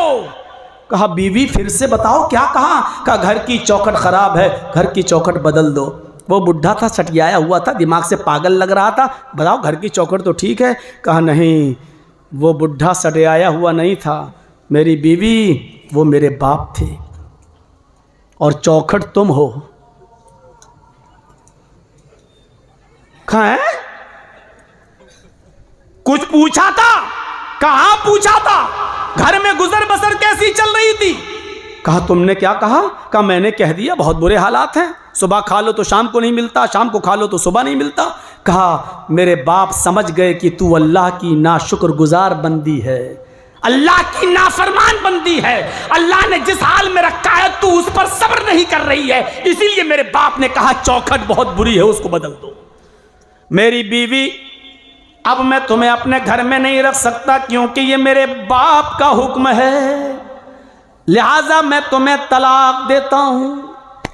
Speaker 1: कहा बीवी फिर से बताओ क्या कहा? कहा घर की चौखट खराब है, घर की चौखट बदल दो। वो बुढ़ा था, सटियाया हुआ था, दिमाग से पागल लग रहा था। बताओ घर की चौखट तो ठीक है। कहा नहीं, वो बुढ़ा सटियाया हुआ नहीं था, मेरी बीवी वो मेरे बाप थे और चौखट तुम हो। कहाँ कुछ पूछा था? कहाँ पूछा था? घर में गुजर बसर कैसी चल रही थी? कहा तुमने क्या कहा? कहा मैंने कह दिया बहुत बुरे हालात हैं, सुबह खा लो तो शाम को नहीं मिलता, शाम को खा लो तो सुबह नहीं मिलता। कहा मेरे बाप समझ गए कि तू अल्लाह की नाशुक्रगुजार बंदी है, अल्लाह की नाफरमान बंदी है, अल्लाह ने जिस हाल में रखा है तू उस पर सब्र नहीं कर रही है, इसीलिए मेरे बाप ने कहा चौखट बहुत बुरी है, उसको बदल दो। मेरी बीवी अब मैं तुम्हें अपने घर में नहीं रख सकता क्योंकि ये मेरे बाप का हुक्म है, लिहाजा मैं तुम्हें तलाक देता हूं।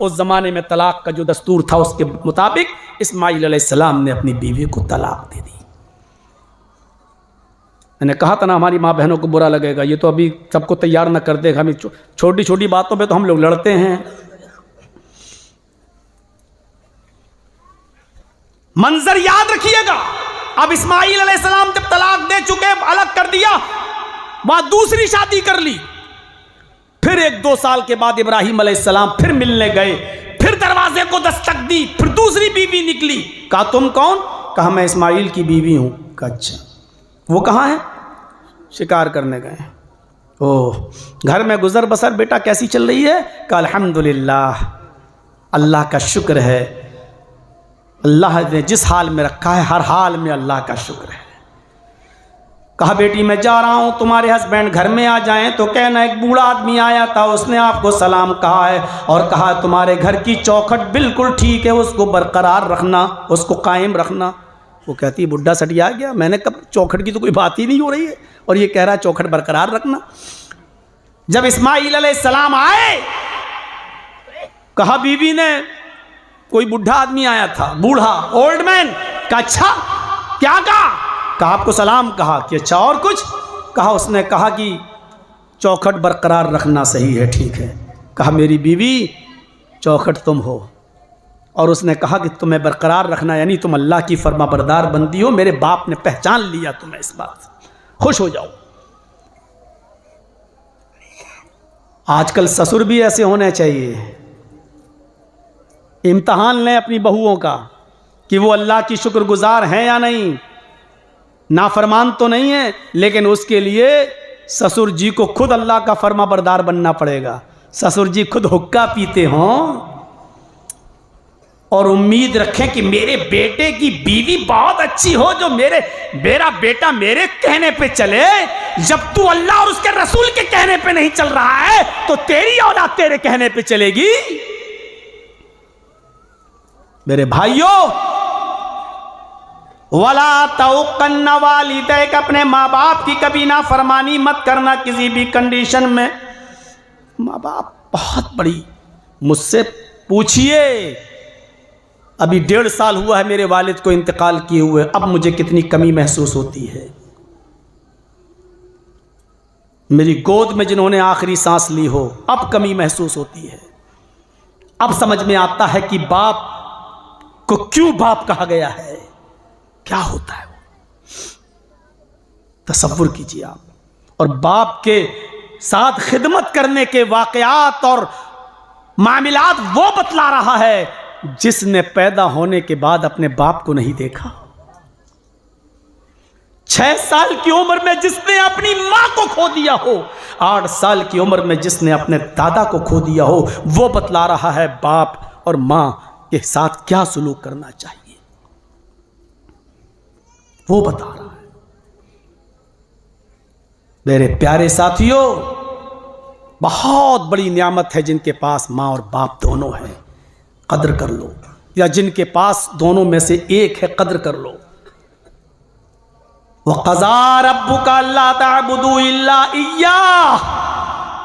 Speaker 1: उस जमाने में तलाक का जो दस्तूर था उसके मुताबिक इस्माईल अलैहिस्सलाम ने अपनी बीवी को तलाक दे दी। मैंने कहा था ना हमारी माँ बहनों को बुरा लगेगा, ये तो अभी सबको तैयार ना कर देगा, हमें छोटी छोटी बातों पे तो हम लोग लड़ते हैं। मंजर याद रखिएगा, अब इस्माईल अलैहिस्सलाम जब तलाक दे चुके, अलग कर दिया, वहां दूसरी शादी कर ली। फिर 1-2 साल के बाद इब्राहिम अलैहिस्सलाम फिर मिलने गए, फिर दरवाजे को दस्तक दी, फिर दूसरी बीवी निकली। कहा तुम कौन? कहा मैं इस्माईल की बीवी हूं। कहा अच्छा, वो कहाँ है? शिकार करने गए। ओह, घर में गुजर बसर बेटा कैसी चल रही है? कहा अल्हम्दुलिल्लाह, अल्लाह का शुक्र है, अल्लाह ने जिस हाल में रखा है हर हाल में अल्लाह का शुक्र है। कहा बेटी मैं जा रहा हूँ, तुम्हारे हस्बैंड घर में आ जाएं तो कहना एक बूढ़ा आदमी आया था, उसने आपको सलाम कहा है और कहा तुम्हारे घर की चौखट बिल्कुल ठीक है, उसको बरकरार रखना, उसको कायम रखना। वो कहती है बुढ़ा सटिया गया, मैंने कब, चौखट की तो कोई बात ही नहीं हो रही है और ये कह रहा है चौखट बरकरार रखना। जब इस्माईल अलैहिस्सलाम आए, कहा बीवी ने कोई बुढ़ा आदमी आया था, बूढ़ा ओल्ड मैन। कहा अच्छा, क्या कहा? कहा आपको सलाम कहा। कि अच्छा और कुछ? कहा उसने कहा कि चौखट बरकरार रखना सही है, ठीक है। कहा मेरी बीवी चौखट तुम हो, और उसने कहा कि तुम्हें बरकरार रखना यानी तुम अल्लाह की फर्माबरदार बंदी हो, मेरे बाप ने पहचान लिया तुम्हें, इस बात से खुश हो जाओ। आजकल ससुर भी ऐसे होने चाहिए। इम्तहान लें अपनी बहुओं का कि वो अल्लाह की शुक्रगुजार हैं या नहीं। नाफरमान तो नहीं है, लेकिन उसके लिए ससुर जी को खुद अल्लाह का फर्माबरदार बनना पड़ेगा। ससुर जी खुद हुक्का पीते हों और उम्मीद रखें कि मेरे बेटे की बीवी बहुत अच्छी हो, जो मेरा बेटा मेरे कहने पे चले। जब तू अल्लाह और उसके रसूल के कहने पे नहीं चल रहा है तो तेरी औलाद तेरे कहने पे चलेगी। मेरे भाइयों, वला तौकन्ना वालिदैक, अपने माँ बाप की कभी ना फरमानी मत करना किसी भी कंडीशन में। माँ बाप बहुत बड़ी, मुझसे पूछिए, अभी 1.5 साल हुआ है मेरे वालिद को इंतकाल किए हुए, अब मुझे कितनी कमी महसूस होती है। मेरी गोद में जिन्होंने आखिरी सांस ली हो, अब कमी महसूस होती है। अब समझ में आता है कि बाप को क्यों बाप कहा गया है, क्या होता है वो, तसव्वुर कीजिए आप। और बाप के साथ खिदमत करने के वाकयात और मामलात वो बतला रहा है जिसने पैदा होने के बाद अपने बाप को नहीं देखा। 6 साल की उम्र में जिसने अपनी मां को खो दिया हो, 8 साल की उम्र में जिसने अपने दादा को खो दिया हो, वो बतला रहा है बाप और मां के साथ क्या सुलूक करना चाहिए, वो बता रहा है। मेरे प्यारे साथियों, बहुत बड़ी नियामत है जिनके पास मां और बाप दोनों हैं, कदर कर लो। या जिनके पास दोनों में से एक है, कदर कर लो। वक़ज़ा रब्बुका अल्ला ताबुदू इल्ला इय्याह,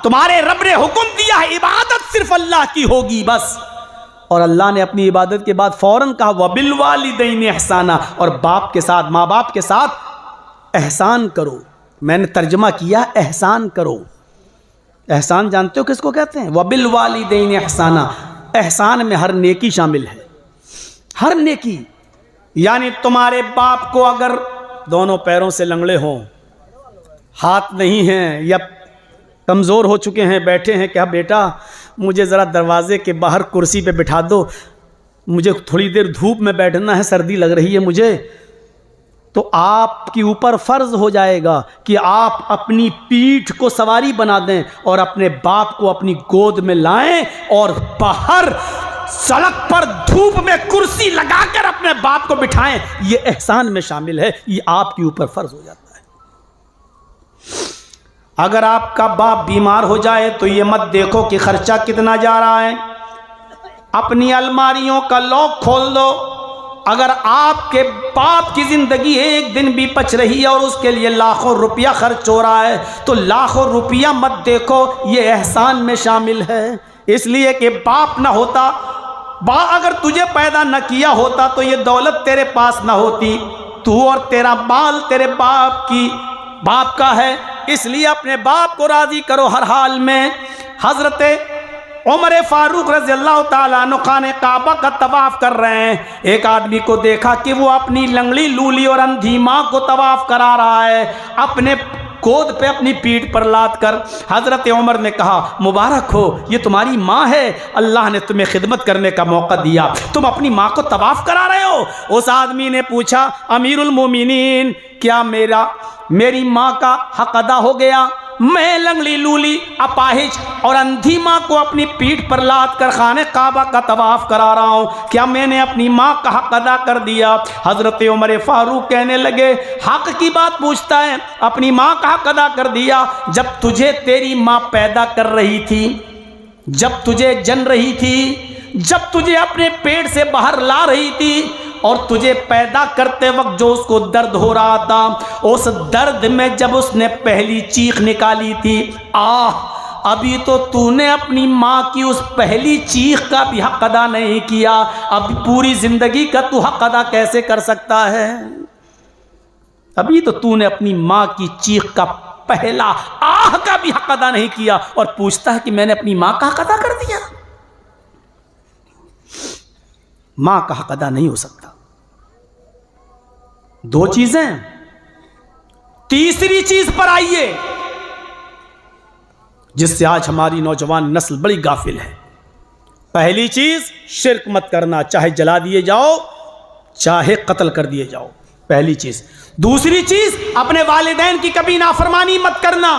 Speaker 1: तुम्हारे रब ने हुक्म दिया है इबादत सिर्फ अल्लाह की होगी बस। और अल्लाह ने अपनी इबादत के बाद फौरन कहा वबिल वालिदैनि इहसाना, और बाप के साथ, माँ बाप के साथ एहसान करो। मैंने तर्जमा किया एहसान करो। एहसान जानते हो किसको कहते हैं? वबिल वालिदैनि इहसाना। एहसान में हर नेकी शामिल है, हर नेकी। यानी तुम्हारे बाप को अगर दोनों पैरों से लंगड़े हों, हाथ नहीं हैं या कमज़ोर हो चुके हैं, बैठे हैं, क्या बेटा मुझे ज़रा दरवाजे के बाहर कुर्सी पे बिठा दो, मुझे थोड़ी देर धूप में बैठना है, सर्दी लग रही है मुझे, तो आपके ऊपर फ़र्ज़ हो जाएगा कि आप अपनी पीठ को सवारी बना दें और अपने बाप को अपनी गोद में लाएं और बाहर सड़क पर धूप में कुर्सी लगाकर अपने बाप को बिठाएं। ये एहसान में शामिल है, ये आपके ऊपर फ़र्ज़ हो जाता है। अगर आपका बाप बीमार हो जाए तो ये मत देखो कि खर्चा कितना जा रहा है, अपनी अलमारियों का लॉक खोल दो, अगर आपके बाप की ज़िंदगी एक दिन भी बच रही है और उसके लिए लाखों रुपया खर्च हो रहा है, तो लाखों रुपया मत देखो, ये एहसान में शामिल है। इसलिए कि बाप ना होता, अगर तुझे पैदा न किया होता तो ये दौलत तेरे पास ना होती। तू और तेरा माल तेरे बाप का है, इसलिए अपने बाप को राज़ी करो हर हाल में। हज़रत उमर फारूक रज़ी अल्लाह ताला अन्हु खाने काबा का तवाफ़ कर रहे हैं। एक आदमी को देखा कि वो अपनी लंगड़ी लूली और अंधी माँ को तवाफ़ करा रहा है, अपने गोद पे अपनी पीठ पर लाद कर। हज़रत उमर ने कहा, मुबारक हो, ये तुम्हारी माँ है, अल्लाह ने तुम्हें खिदमत करने का मौका दिया, तुम अपनी माँ को तवाफ़ करा रहे हो। उस आदमी ने पूछा, अमीरुल मोमिनीन, क्या मेरी माँ का हक अदा हो गया? मैं लंगड़ी लूली, अपाहिज और अंधी माँ को अपनी पीठ पर लाद कर खाने काबा का तवाफ़ करा रहा हूँ, क्या मैंने अपनी माँ का हक अदा कर दिया? हज़रत उमर फारूक कहने लगे, हक की बात पूछता है, अपनी माँ का हक अदा कर दिया। जब तुझे तेरी माँ पैदा कर रही थी, जब तुझे जन रही थी, जब तुझे अपने पेट से बाहर ला रही थी और तुझे पैदा करते वक्त जो उसको दर्द हो रहा था, उस दर्द में जब उसने पहली चीख निकाली थी, अभी तो तूने अपनी माँ की उस पहली चीख का भी हक अदा नहीं किया, अब पूरी जिंदगी का तू हक अदा कैसे कर सकता है? अभी तो तूने अपनी माँ की चीख का पहला आह का भी हक अदा नहीं किया और पूछता है कि मैंने अपनी माँ का हक अदा कर दिया। माँ का हक अदा नहीं हो सकता। दो चीजें। तीसरी चीज पर आइए जिससे आज हमारी नौजवान नस्ल बड़ी गाफिल है। पहली चीज, शिर्क मत करना, चाहे जला दिए जाओ चाहे कत्ल कर दिए जाओ, पहली चीज। दूसरी चीज, अपने वालिदैन की कभी नाफरमानी मत करना,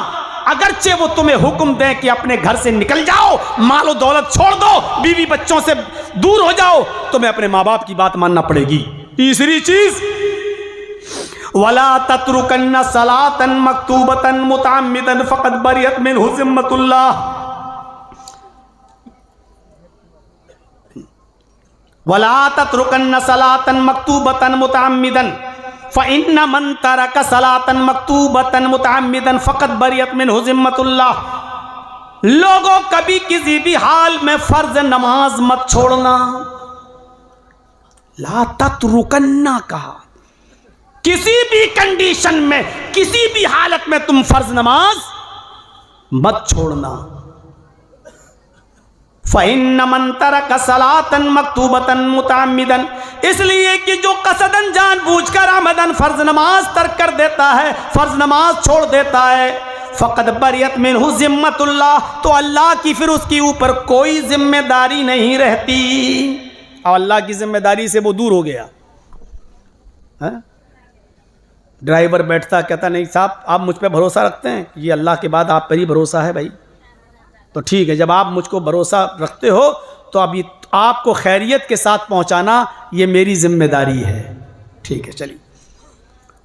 Speaker 1: अगरचे वो तुम्हें हुक्म दें कि अपने घर से निकल जाओ, मालो दौलत छोड़ दो, बीवी बच्चों से दूर हो जाओ, तुम्हें अपने माँ बाप की बात मानना पड़ेगी। तीसरी चीज, वला तत्रुकन्न सलातन मक्तूबतन मुतअम्मिदन फक़द बरियत मिन्हु ज़िम्मतुल्लाह। वला तत्रुकन्न सलातन मक्तूबतन मुतअम्मिदन फ़इन्न मन तरक सलातन मक्तूबतन मुतअम्मिदन फ़क़द बरियत मिन्हु ज़िम्मतुल्लाह। लोगों, कभी किसी भी हाल में फर्ज नमाज मत छोड़ना। ला तत्रुकन्ना कहा, किसी भी कंडीशन में, किसी भी हालत में तुम फर्ज नमाज मत छोड़ना। फ़इन्न मन तरक सलातन मक्तूबतन मुतअम्मिदन, इसलिए कि जो कसदन जानबूझकर आमदन फर्ज नमाज तर्क कर देता है, फर्ज नमाज छोड़ देता है, फ़क़द बरियत मिन्हु ज़िम्मतुल्लाह, तो अल्लाह की फिर उसके ऊपर कोई जिम्मेदारी नहीं रहती। और अल्लाह की जिम्मेदारी से वो दूर हो गया। ड्राइवर बैठता कहता, नहीं साहब आप मुझ पे भरोसा रखते हैं? ये अल्लाह के बाद आप पर ही भरोसा है भाई। तो ठीक है, जब आप मुझको भरोसा रखते हो तो अभी आपको खैरियत के साथ पहुंचाना ये मेरी जिम्मेदारी है। ठीक है, चलिए।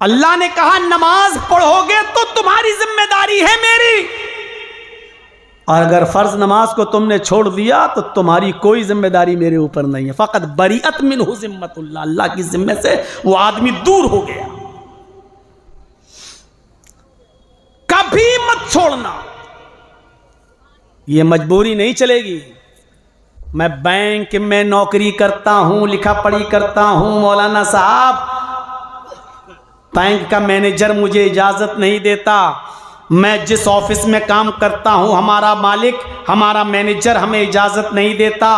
Speaker 1: अल्लाह ने कहा नमाज पढ़ोगे तो तुम्हारी जिम्मेदारी है मेरी, और अगर फर्ज नमाज को तुमने छोड़ दिया तो तुम्हारी कोई जिम्मेदारी मेरे ऊपर नहीं है। फ़क़द बरियत मिन्हु ज़िम्मतुल्लाह, अल्लाह की जिम्मे से वो आदमी दूर हो गया। कभी मत छोड़ना, ये मजबूरी नहीं चलेगी। मैं बैंक में नौकरी करता हूं, लिखा पढ़ी करता हूं, मौलाना साहब बैंक का मैनेजर मुझे इजाज़त नहीं देता, मैं जिस ऑफिस में काम करता हूं हमारा मालिक, हमारा मैनेजर हमें इजाज़त नहीं देता,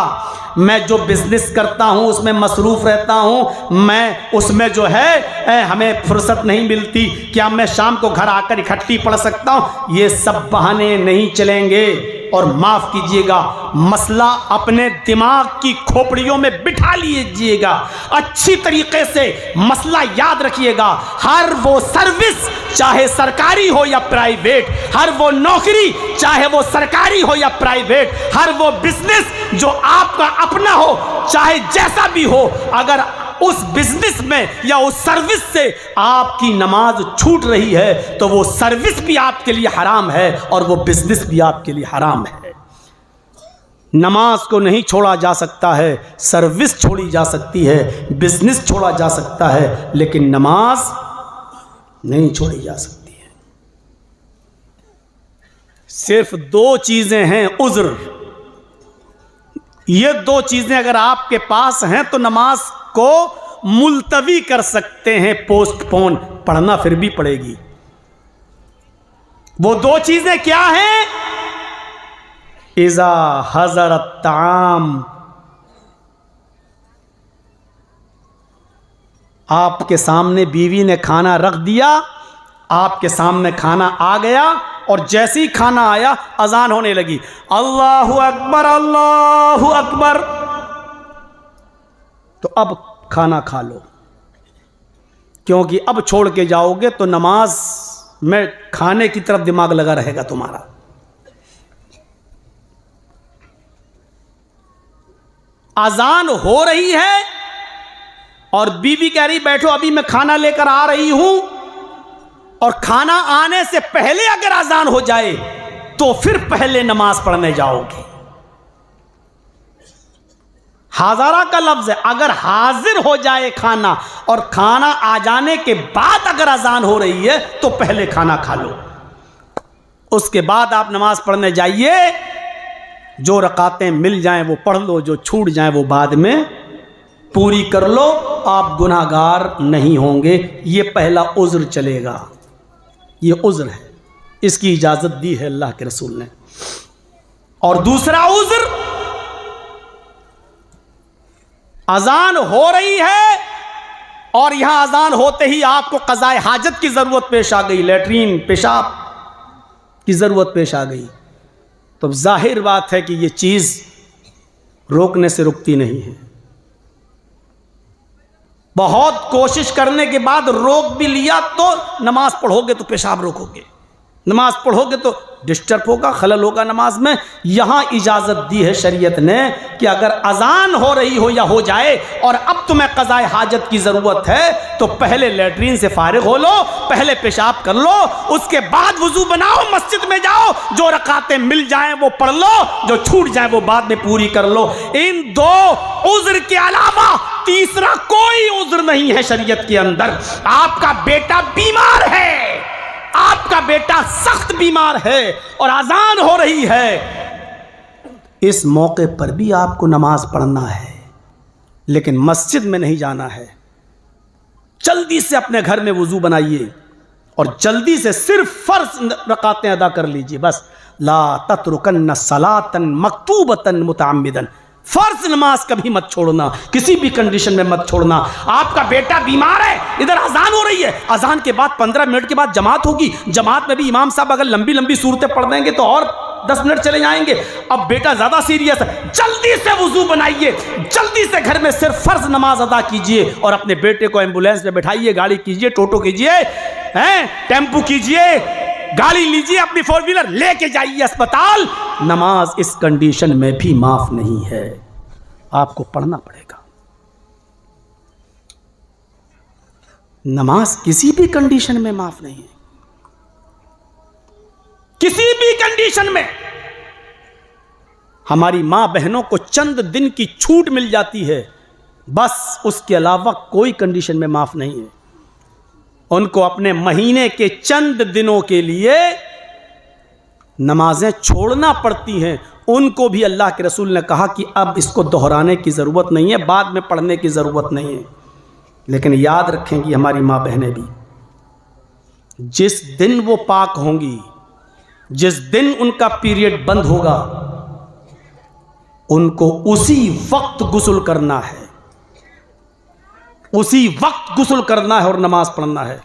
Speaker 1: मैं जो बिज़नेस करता हूं उसमें मसरूफ़ रहता हूं, मैं उसमें जो है हमें फुर्सत नहीं मिलती, क्या मैं शाम को घर आकर इकट्ठी पढ़ सकता हूं? ये सब बहाने नहीं चलेंगे। और माफ़ कीजिएगा, मसला अपने दिमाग की खोपड़ियों में बिठा लीजिएगा, अच्छी तरीके से मसला याद रखिएगा। हर वो सर्विस, चाहे सरकारी हो या प्राइवेट, हर वो नौकरी, चाहे वो सरकारी हो या प्राइवेट, हर वो बिजनेस जो आपका अपना हो, चाहे जैसा भी हो, अगर उस बिजनेस में या उस सर्विस से आपकी नमाज छूट रही है तो वो सर्विस भी आपके लिए हराम है और वो बिजनेस भी आपके लिए हराम है। नमाज को नहीं छोड़ा जा सकता है, सर्विस छोड़ी जा सकती है, बिजनेस छोड़ा जा सकता है, लेकिन नमाज नहीं छोड़ी जा सकती है। सिर्फ दो चीजें हैं उज़्र, ये दो चीजें अगर आपके पास हैं तो नमाज को मुलतवी कर सकते हैं, पोस्टपोन, पढ़ना फिर भी पड़ेगी। वो दो चीजें क्या हैं? इज़ा हज़रत ताम, आपके सामने बीवी ने खाना रख दिया, आपके सामने खाना आ गया और जैसे ही खाना आया अजान होने लगी, अल्लाहु अकबर अल्लाहु अकबर, तो अब खाना खा लो, क्योंकि अब छोड़ के जाओगे तो नमाज में खाने की तरफ दिमाग लगा रहेगा तुम्हारा। अजान हो रही है और बीवी कह रही बैठो अभी मैं खाना लेकर आ रही हूं, और खाना आने से पहले अगर अजान हो जाए तो फिर पहले नमाज पढ़ने जाओगे। हाज़ारा का लफ्ज है, अगर हाजिर हो जाए खाना और खाना आ जाने के बाद अगर अजान हो रही है तो पहले खाना खा लो, उसके बाद आप नमाज पढ़ने जाइए। जो रकातें मिल जाएं वो पढ़ लो, जो छूट जाएं वो बाद में पूरी कर लो, आप गुनाहगार नहीं होंगे। ये पहला उज़्र चलेगा, ये उज़्र है, इसकी इजाजत दी है अल्लाह के रसूल ने। और दूसरा उज़्र, अजान हो रही है और यहां अजान होते ही आपको क़ज़ाए हाजत की जरूरत पेश आ गई, लेटरीन पेशाब की जरूरत पेश आ गई, तो जाहिर बात है कि ये चीज रोकने से रुकती नहीं है। बहुत कोशिश करने के बाद रोक भी लिया तो नमाज पढ़ोगे तो पेशाब रोकोगे, नमाज पढ़ोगे तो डिस्टर्ब होगा, खलल होगा नमाज में। यहां इजाजत दी है शरीयत ने कि अगर अजान हो रही हो या हो जाए और अब तुम्हें क़ज़ाए हाजत की जरूरत है तो पहले लेटरीन से फारिग हो लो, पहले पेशाब कर लो, उसके बाद वुजू बनाओ, मस्जिद में जाओ, जो रकातें मिल जाएं वो पढ़ लो, जो छूट जाए वो बाद में पूरी कर लो। इन दो उज़्र के अलावा तीसरा कोई उज़्र नहीं है शरीयत के अंदर। आपका बेटा बीमार है, आपका बेटा सख्त बीमार है और अजान हो रही है, इस मौके पर भी आपको नमाज पढ़ना है, लेकिन मस्जिद में नहीं जाना है। जल्दी से अपने घर में वुजू बनाइए और जल्दी से सिर्फ फर्ज रकातें अदा कर लीजिए बस। ला तत्रुकन्न सलातन मक्तूबतन मुतअम्मिदन, फर्ज नमाज कभी मत छोड़ना, किसी भी कंडीशन में मत छोड़ना। आपका बेटा बीमार है, इधर अजान हो रही है, अजान के बाद 15 मिनट के बाद जमात होगी, जमात में भी इमाम साहब अगर लंबी लंबी सूरतें पढ़ देंगे तो और 10 मिनट चले जाएंगे। अब बेटा ज्यादा सीरियस है, जल्दी से वुजू बनाइए, जल्दी से घर में सिर्फ फर्ज नमाज अदा कीजिए और अपने बेटे को एम्बुलेंस में बैठाइए, गाड़ी कीजिए, टोटो कीजिए, टेम्पू कीजिए, गाड़ी लीजिए, अपनी 4 व्हीलर लेके जाइए अस्पताल। नमाज इस कंडीशन में भी माफ नहीं है, आपको पढ़ना पड़ेगा। नमाज किसी भी कंडीशन में माफ नहीं है, किसी भी कंडीशन में। हमारी मां बहनों को चंद दिन की छूट मिल जाती है बस, उसके अलावा कोई कंडीशन में माफ नहीं है। उनको अपने महीने के चंद दिनों के लिए नमाजें छोड़ना पड़ती हैं। उनको भी अल्लाह के रसूल ने कहा कि अब इसको दोहराने की ज़रूरत नहीं है, बाद में पढ़ने की ज़रूरत नहीं है। लेकिन याद रखें कि हमारी माँ बहनें भी जिस दिन वो पाक होंगी, जिस दिन उनका पीरियड बंद होगा, उनको उसी वक्त गुस्ल करना है, उसी वक्त गुस्ल करना है और नमाज पढ़ना है।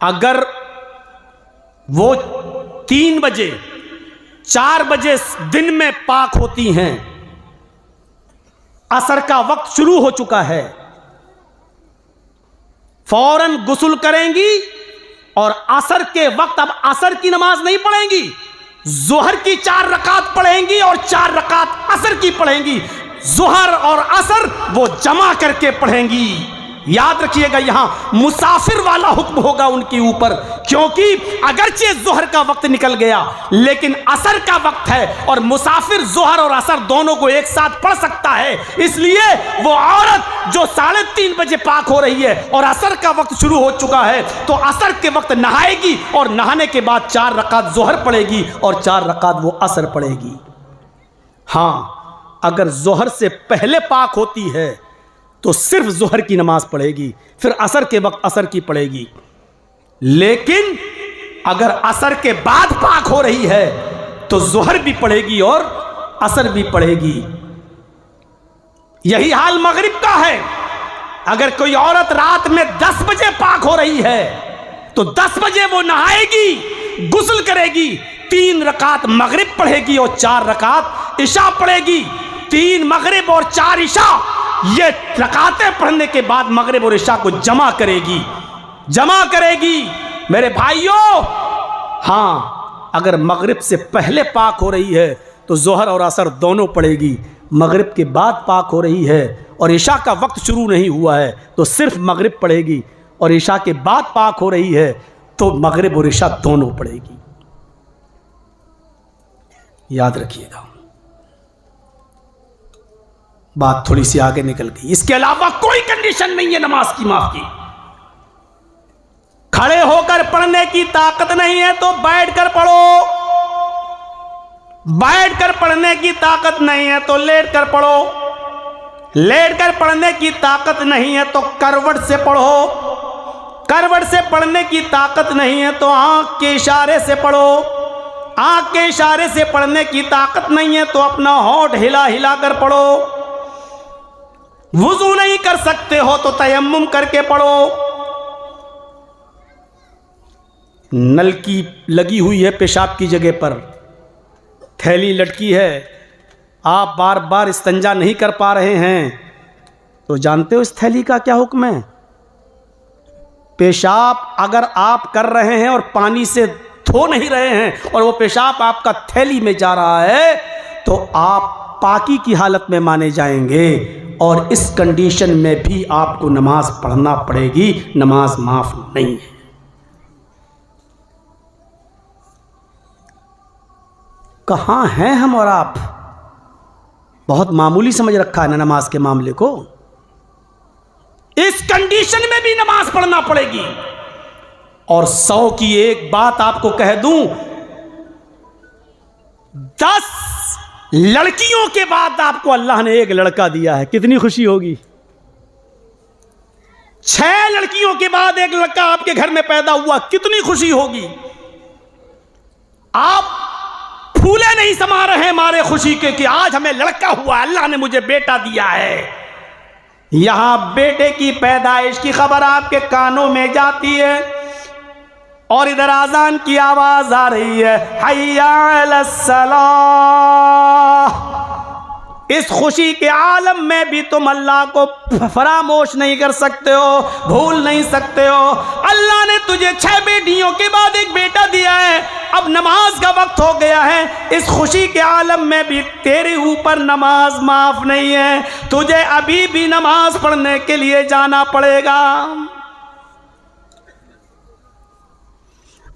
Speaker 1: अगर वो 3 बजे 4 बजे दिन में पाक होती हैं, असर का वक्त शुरू हो चुका है, फौरन गुस्ल करेंगी और असर के वक्त अब असर की नमाज नहीं पढ़ेंगी, जोहर की 4 रकात पढ़ेंगी और 4 रकात असर की पढ़ेंगी। जोहर और असर वो जमा करके पढ़ेंगी, याद रखिएगा, यहां मुसाफिर वाला हुक्म होगा उनके ऊपर, क्योंकि अगरचे जोहर का वक्त निकल गया लेकिन असर का वक्त है और मुसाफिर जोहर और असर दोनों को एक साथ पढ़ सकता है। इसलिए वो औरत जो 3:30 बजे पाक हो रही है और असर का वक्त शुरू हो चुका है, तो असर के वक्त नहाएगी और नहाने के बाद 4 रकात जोहर पढ़ेगी और 4 रकात वो असर पढ़ेगी। हाँ, अगर जोहर से पहले पाक होती है तो सिर्फ जोहर की नमाज पढ़ेगी, फिर असर के वक्त असर की पढ़ेगी। लेकिन अगर असर के बाद पाक हो रही है तो जोहर भी पढ़ेगी और असर भी पढ़ेगी। यही हाल मगरिब का है। अगर कोई औरत रात में 10 बजे पाक हो रही है तो 10 बजे वो नहाएगी, गुस्ल करेगी, 3 रकात मगरिब पढ़ेगी और 4 रकात इशा पढ़ेगी। 3 मगरिब और 4 इशा, ये रकातें पढ़ने के बाद मगरिब और इशा को जमा करेगी। मेरे भाइयों, हाँ, अगर मगरिब से पहले पाक हो रही है तो जोहर और असर दोनों पढ़ेगी। मगरिब के बाद पाक हो रही है और इशा का वक्त शुरू नहीं हुआ है तो सिर्फ मगरिब पढ़ेगी, और इशा के बाद पाक हो रही है तो मगरिब और इशा दोनों पढ़ेगी। याद रखिएगा, बात थोड़ी सी आगे निकल गई। इसके अलावा कोई कंडीशन नहीं है नमाज की माफ की। खड़े होकर पढ़ने की ताकत नहीं है तो बैठकर पढ़ो, बैठकर पढ़ने की ताकत नहीं है तो लेटकर पढ़ो, लेटकर पढ़ने की ताकत नहीं है तो करवट से पढ़ो, करवट से पढ़ने की ताकत नहीं है तो आंख के इशारे से पढ़ो, आंख के इशारे से पढ़ने की ताकत नहीं है तो अपना होंठ हिला हिला कर पढ़ो, वुजू नहीं कर सकते हो तो तयम्मुम करके पढ़ो। नलकी लगी हुई है पेशाब की जगह पर, थैली लटकी है, आप बार बार इस्तंजा नहीं कर पा रहे हैं तो जानते हो इस थैली का क्या हुक्म है? पेशाब अगर आप कर रहे हैं और पानी से धो नहीं रहे हैं और वो पेशाब आपका थैली में जा रहा है तो आप पाकी की हालत में माने जाएंगे, और इस कंडीशन में भी आपको नमाज पढ़ना पड़ेगी, नमाज माफ नहीं है। कहाँ हैं हम और आप? बहुत मामूली समझ रखा है ना नमाज के मामले को। इस कंडीशन में भी नमाज पढ़ना पड़ेगी। और 100 की एक बात आपको कह दूं, 10 लड़कियों के बाद आपको अल्लाह ने एक लड़का दिया है, कितनी खुशी होगी। 6 लड़कियों के बाद एक लड़का आपके घर में पैदा हुआ, कितनी खुशी होगी। आप फूले नहीं समा रहे मारे खुशी के कि आज हमें लड़का हुआ, अल्लाह ने मुझे बेटा दिया है। यहां बेटे की पैदाइश की खबर आपके कानों में जाती है और इधर आजान की आवाज आ रही है, हय्या अलस सलाह। इस खुशी के आलम में भी तुम अल्लाह को फरामोश नहीं कर सकते हो, भूल नहीं सकते हो। अल्लाह ने तुझे 6 बेटियों के बाद एक बेटा दिया है, अब नमाज का वक्त हो गया है। इस खुशी के आलम में भी तेरे ऊपर नमाज माफ नहीं है, तुझे अभी भी नमाज पढ़ने के लिए जाना पड़ेगा।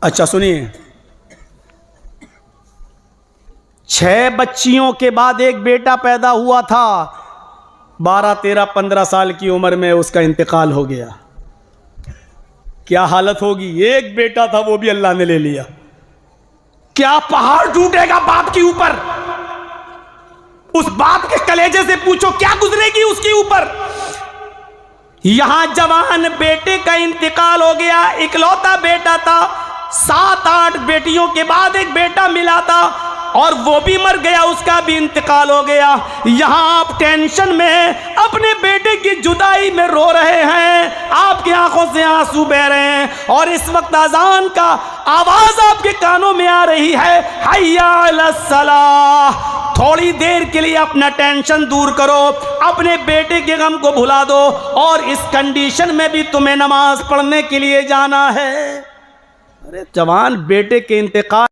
Speaker 1: अच्छा सुनिए, 6 बच्चियों के बाद एक बेटा पैदा हुआ था, 12, 13, 15 साल की उम्र में उसका इंतकाल हो गया। क्या हालत होगी? एक बेटा था वो भी अल्लाह ने ले लिया। क्या पहाड़ टूटेगा बाप के ऊपर? उस बाप के कलेजे से पूछो क्या गुजरेगी उसके ऊपर। यहां जवान बेटे का इंतकाल हो गया, इकलौता बेटा था, 7-8 बेटियों के बाद एक बेटा मिला था और वो भी मर गया, उसका भी इंतकाल हो गया। यहां आप टेंशन में अपने बेटे की जुदाई में रो रहे हैं, आपकी आंखों से आंसू बह रहे हैं और इस वक्त अजान का आवाज आपके कानों में आ रही है, हय्या अलस सलाह। थोड़ी देर के लिए अपना टेंशन दूर करो, अपने बेटे के गम को भुला दो और इस कंडीशन में भी तुम्हें नमाज पढ़ने के लिए जाना है। अरे जवान बेटे के इंतकाल